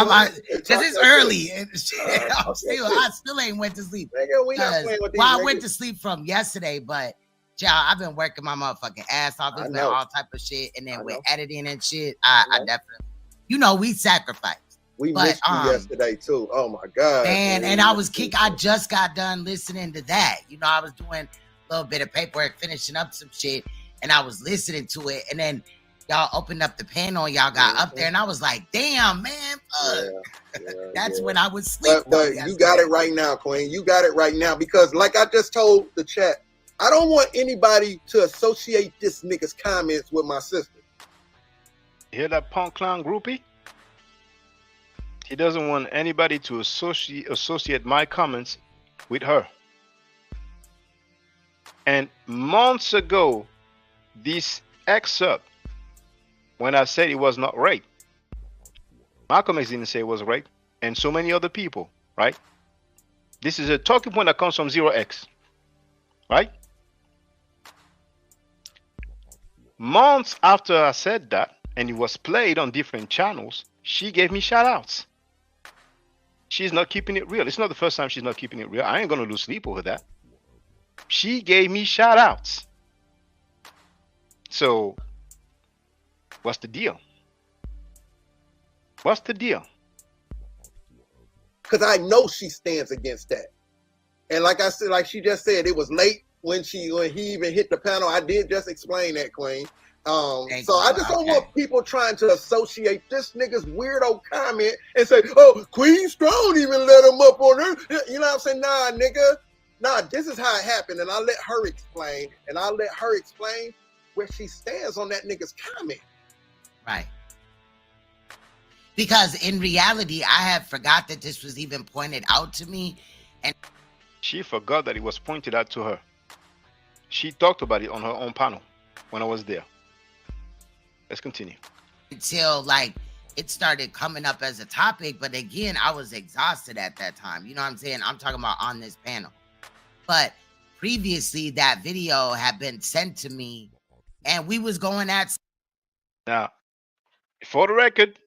because it's early and shit. I still ain't went to sleep. I went to sleep from yesterday, but y'all, I've been working my motherfucking ass off. It's been all type of shit, and then with editing and shit, I definitely, you know, we sacrificed. We missed you yesterday too. Oh my god, man! And I just got done listening to that. You know, I was doing a little bit of paperwork, finishing up some shit, and I was listening to it, and then y'all opened up the panel, y'all got up there, and I was like, damn, man, that's when I was sleeping. But you got it right now, Queen. You got it right now, because like I just told the chat, I don't want anybody to associate this nigga's comments with my sister. Hear that punk clown groupie? He doesn't want anybody to associate my comments with her. And months ago, this excerpt, when I said it was not rape, Malcolm X didn't say it was rape, and so many other people, right? This is a talking point that comes from Zero X, right? Months after I said that, and it was played on different channels, she gave me shout outs. She's not keeping it real. It's not the first time she's not keeping it real. I ain't gonna lose sleep over that. She gave me shout outs. So what's the deal? What's the deal? Because I know she stands against that. And like I said, like she just said, it was late when he even hit the panel. I did just explain that, Queen. So I just don't want people trying to associate this nigga's weirdo comment and say, oh, Queen's Throne even let him up on her. You know what I'm saying? Nah, nigga. Nah, this is how it happened. And I'll let her explain. And I'll let her explain where she stands on that nigga's comment. Right. Because in reality, I had forgot that this was even pointed out to me. And she forgot that it was pointed out to her. She talked about it on her own panel when I was there. Let's continue. Until like it started coming up as a topic, but again, I was exhausted at that time. You know what I'm saying? I'm talking about on this panel. But previously, that video had been sent to me, and we was going at. Now, for the record,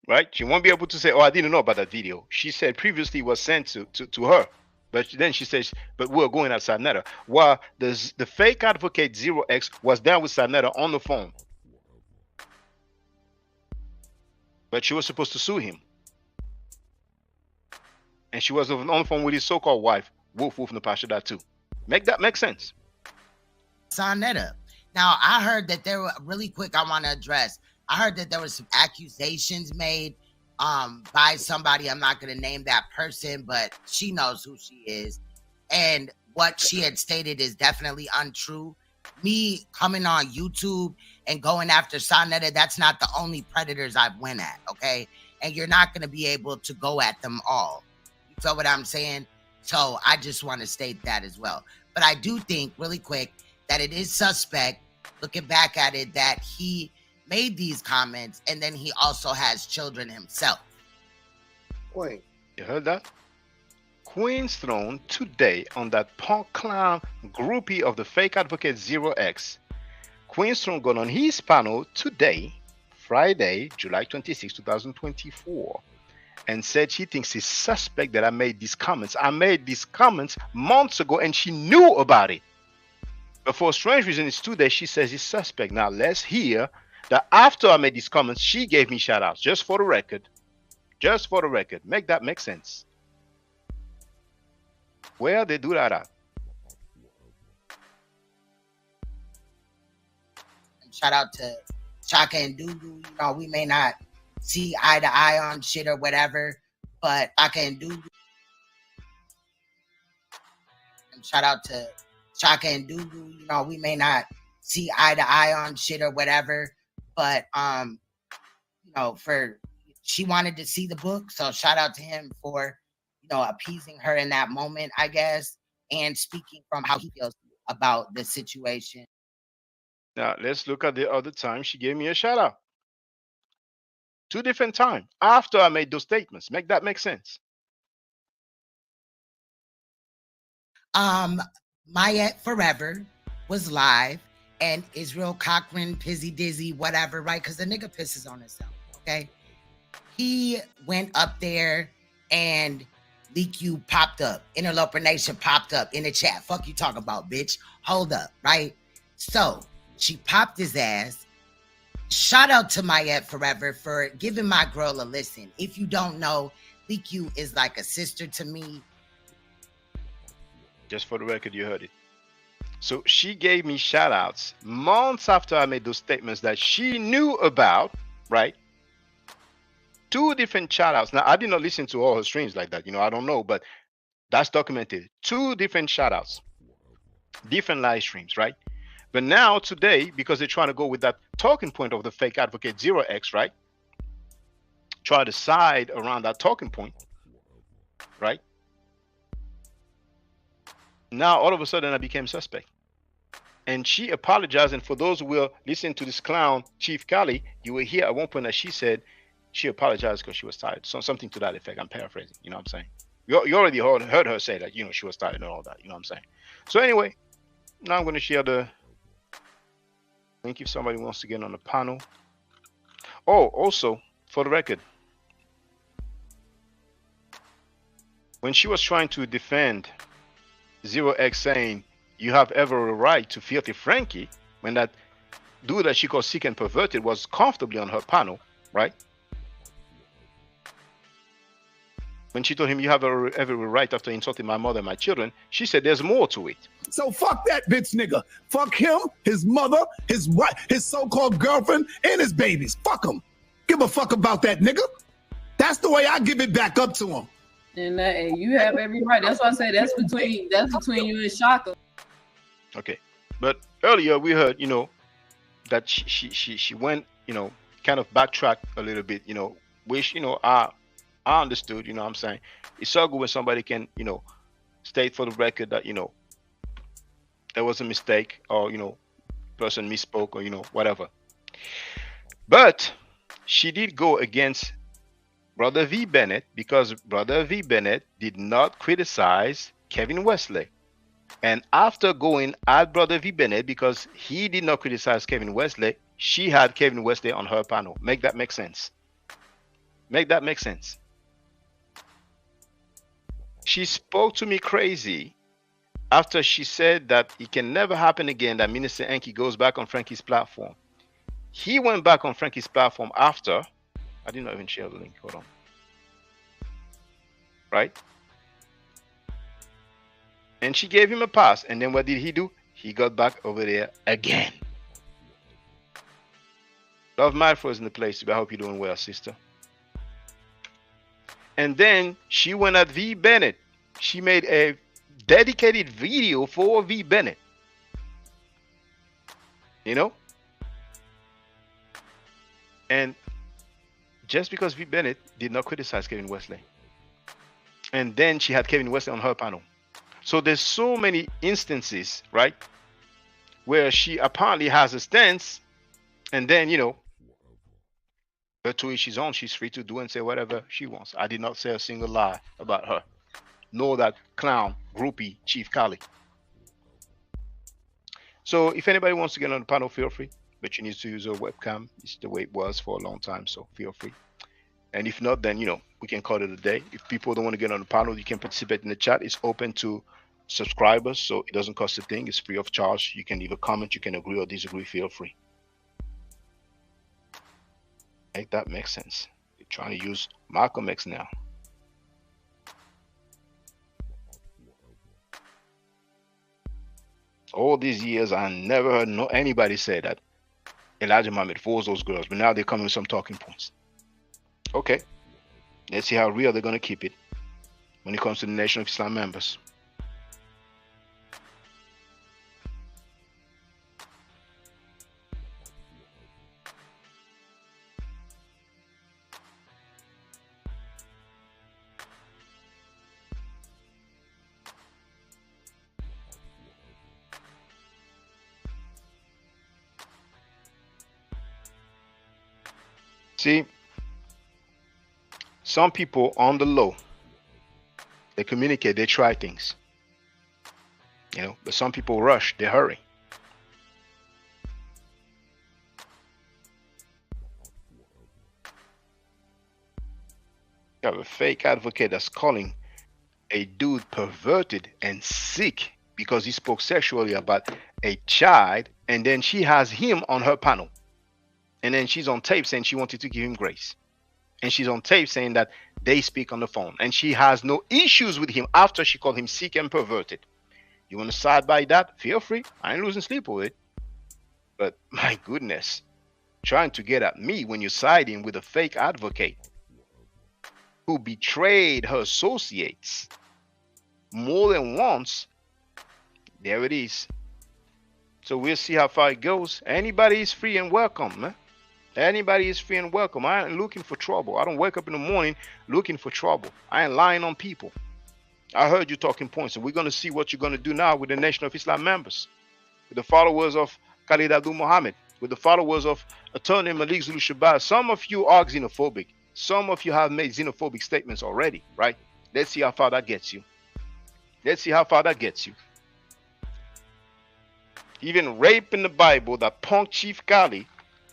right? She won't be able to say, "Oh, I didn't know about that video." She said previously it was sent to her, but then she says, "But we're going at Sarnetta." While the fake advocate Zero X was there with Sarnetta on the phone. But she was supposed to sue him. And she was on the phone with his so-called wife, Wolf Napasha, too. Make that make sense? Sonetta. Now, I heard that there were, really quick, I want to address, I heard that there were some accusations made by somebody. I'm not going to name that person, but she knows who she is. And what she had stated is definitely untrue. Me coming on YouTube and going after Sonetta, that's not the only predators I've went at, okay? And you're not going to be able to go at them all. You feel what I'm saying? So I just want to state that as well. But I do think, really quick, that it is suspect, looking back at it, that he made these comments and then he also has children himself. Queen. You heard that? Queen's Throne today on that punk clown groupie of the fake advocate 0x. Queen's Throne got on his panel today, Friday, July 26, 2024, and said she thinks it's suspect that I made these comments. I made these comments months ago and she knew about it. But for a strange reason, it's today she says it's suspect. Now let's hear that after I made these comments, she gave me shout outs, just for the record. Just for the record. Make that make sense. Where they do that at? Shout out to Chaka and Dudu. You know, we may not see eye to eye on shit or whatever, but Chaka and Dudu. And shout out to Chaka and Dudu. You know, we may not see eye to eye on shit or whatever, but you know, she wanted to see the book, so shout out to him for, you know, appeasing her in that moment, I guess, and speaking from how he feels about the situation. Now, let's look at the other time she gave me a shout out. 2 different times after I made those statements. Make that make sense? Mayette Forever was live, and Israel Cochran, Pizzy Dizzy, whatever, right? Because the nigga pisses on himself, okay? He went up there and Leak You popped up. Interloper Nation popped up in the chat. Fuck you talking about, bitch. Hold up, right? So she popped his ass. Shout out to Mayette Forever for giving my girl a listen. If you don't know, Leak You is like a sister to me. Just for the record, you heard it. So she gave me shout outs months after I made those statements that she knew about, right? 2 different shout outs. Now, I did not listen to all her streams like that. You know, I don't know, but that's documented. 2 different shout outs, different live streams, right? But now today, because they're trying to go with that talking point of the fake advocate 0x, right? Try to side around that talking point, right? Now, all of a sudden, I became suspect. And she apologized. And for those who will listen to this clown, Chief Kali, you will hear at one point that she said she apologized because she was tired. So something to that effect. I'm paraphrasing. You know what I'm saying? You already heard her say that, you know, she was tired and all that. You know what I'm saying? So anyway, now I'm going to share the link if somebody wants to get on the panel. Oh, also, for the record, when she was trying to defend 0x saying you have every right to Filthy Frankie, when that dude that she called sick and perverted was comfortably on her panel, right? When she told him you have every right after insulting my mother and my children, she said there's more to it. So fuck that bitch nigga. Fuck him, his mother, his wife, his so-called girlfriend, and his babies. Fuck him. Give a fuck about that nigga. That's the way I give it back up to him. And you have every right. That's why I say that's between you and Shaka. Okay, but earlier we heard, you know, that she went, you know, kind of backtracked a little bit, you know, which, you know, I understood, you know what I'm saying? It's so good when somebody can, you know, state for the record that, you know, there was a mistake or, you know, person misspoke or, you know, whatever. But she did go against Brother V. Bennett because Brother V. Bennett did not criticize Kevin Wesley. And after going at Brother V. Bennett because he did not criticize Kevin Wesley, she had Kevin Wesley on her panel. Make that make sense. Make that make sense. She spoke to me crazy after she said that it can never happen again that Minister Enki goes back on Frankie's platform. He went back on Frankie's platform after, I did not even share the link, hold on. Right? And she gave him a pass. And then what did he do? He got back over there again. Love Mindful is in the place. I hope you're doing well, sister. And then she went at V Bennett. She made a dedicated video for V Bennett. You know? And just because V Bennett did not criticize Kevin Wesley. And then she had Kevin Wesley on her panel. So there's so many instances, right? Where she apparently has a stance. And then, you know, but to each his own, she's free to do and say whatever she wants. I did not say a single lie about her. Nor that clown, groupie, Chief Kali. So if anybody wants to get on the panel, feel free. But you need to use a webcam. It's the way it was for a long time, so feel free. And if not, then, you know, we can call it a day. If people don't want to get on the panel, you can participate in the chat. It's open to subscribers, so it doesn't cost a thing. It's free of charge. You can leave a comment. You can agree or disagree. Feel free. Make that make sense. You're trying to use Malcolm X now. All these years, I never heard anybody say that Elijah Muhammad forced those girls, but now they're coming with some talking points. Okay, let's see how real they're going to keep it when it comes to the Nation of Islam members. See, some people on the low, they communicate, they try things, you know, but some people rush, they hurry. You have a fake advocate that's calling a dude perverted and sick because he spoke sexually about a child, and then she has him on her panel. And then she's on tape saying she wanted to give him grace. And she's on tape saying that they speak on the phone. And she has no issues with him after she called him sick and perverted. You want to side by that? Feel free. I ain't losing sleep over it. But my goodness, trying to get at me when you're siding with a fake advocate who betrayed her associates more than once. There it is. So we'll see how far it goes. Anybody is free and welcome, man. Anybody is free and welcome. I ain't looking for trouble. I don't wake up in the morning looking for trouble. I ain't lying on people. I heard you talking points, and we're going to see what you're going to do now with the Nation of Islam members, with the followers of Khalid Abdul Muhammad, with the followers of Attorney Malik Zulu Shabazz. Some of you are xenophobic. Some of you have made xenophobic statements already, right? Let's see how far that gets you. Let's see how far that gets you. Even rape in the Bible, that punk Chief Kali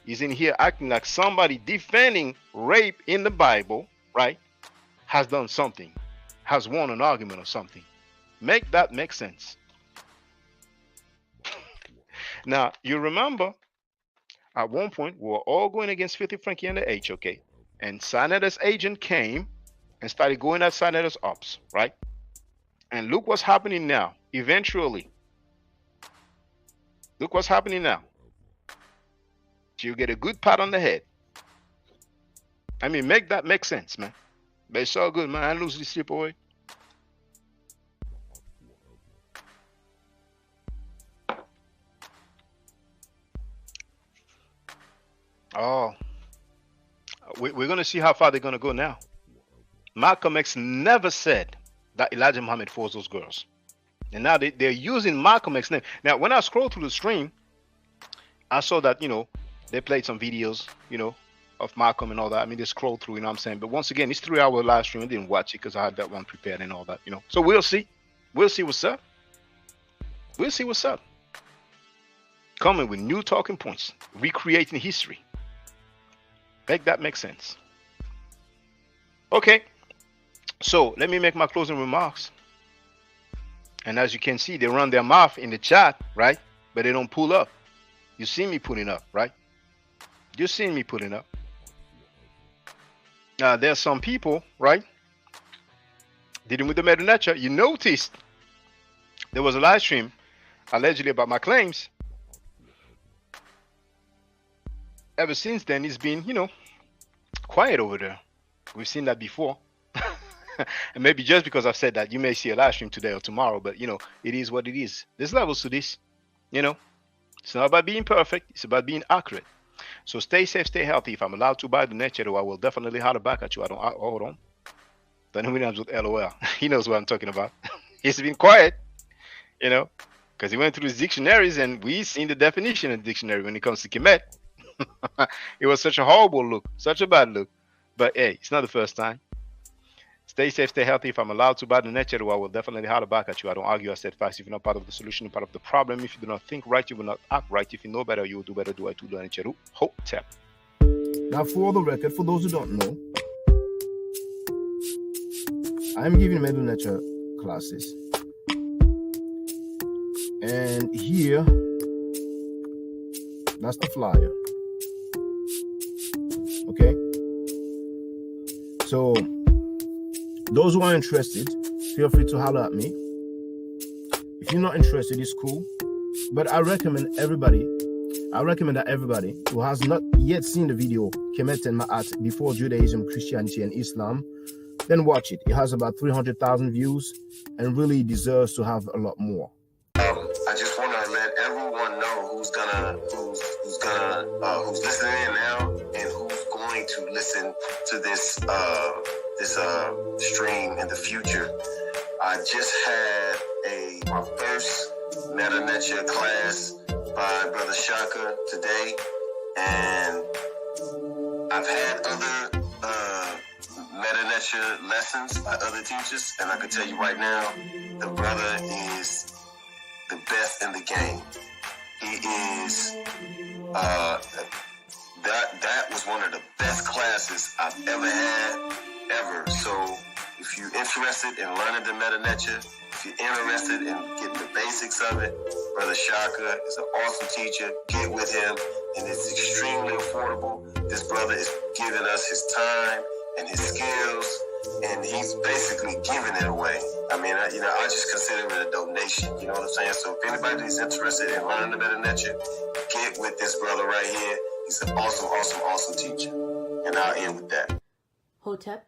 is in here acting like somebody defending rape in the Bible, right? Has done something, has won an argument or something. Make that make sense. Now, you remember at one point we were all going against Filthy Frankie and the HOK, and Sineda's agent came and started going at Sineda's ops, right? And look what's happening now. Eventually, look what's happening now. You get a good pat on the head. I mean, make that make sense, man. But it's all good, man. I lose sleep away. Oh, we're going to see how far they're going to go now. Malcolm X never said that Elijah Muhammad forced those girls. And now they're using Malcolm X's name. Now, when I scroll through the stream, I saw that, you know, they played some videos, you know, of Malcolm and all that. I mean, they scrolled through, you know what I'm saying? But once again, it's 3-hour live stream. I didn't watch it because I had that one prepared and all that, you know. So we'll see. We'll see what's up. We'll see what's up. Coming with new talking points. Recreating history. Make that make sense. Okay. So let me make my closing remarks. And as you can see, they run their mouth in the chat, right? But they don't pull up. You see me putting up, right? You seen me putting up. Now, there's some people, right? Dealing with the Medu Neter, you noticed there was a live stream allegedly about my claims. Ever since then, it's been, you know, quiet over there. We've seen that before. And maybe just because I've said that, you may see a live stream today or tomorrow, but, you know, it is what it is. There's levels to this, you know. It's not about being perfect. It's about being accurate. So stay safe, stay healthy. If I'm allowed to buy the net channel, I will definitely holler back at you. Hold on. Danny Williams with LOL. He knows what I'm talking about. He's been quiet, you know, because he went through his dictionaries and we've seen the definition of the dictionary when it comes to Kemet. It was such a horrible look, such a bad look. But hey, it's not the first time. Stay safe, stay healthy. If I'm allowed to buy the net channel, I will definitely holler back at you. I don't argue, I said facts. If you're not part of the solution, you're part of the problem. If you do not think right, you will not act right. If you know better, you will do better. Do I to the net channel? Hotep. Now, for the record, for those who don't know, I'm giving Medu Nature classes. And here, that's the flyer. Okay? So, those who are interested, feel free to holler at me. If you're not interested, it's cool. But I recommend that everybody who has not yet seen the video, Kemet and Ma'at, before Judaism, Christianity, and Islam, then watch it. It has about 300,000 views and really deserves to have a lot more. I just want to let everyone know who's listening in now and who's going to listen to this stream in the future. I just had my first Meta Nature class by Brother Shaka today, and I've had other Meta Nature lessons by other teachers, and I can tell you right now, the brother is the best in the game. He is that was one of the best classes I've ever had, ever. So if you're interested in learning the Meta Nature, if you're interested in getting the basics of it, Brother Shaka is an awesome teacher. Get with him, and it's extremely affordable. This brother is giving us his time and his skills, and he's basically giving it away. I mean, I just consider it a donation. You know what I'm saying? So if anybody's interested in learning the Meta Nature, get with this brother right here. He's an awesome, awesome, awesome teacher. And I'll end with that. Hotep,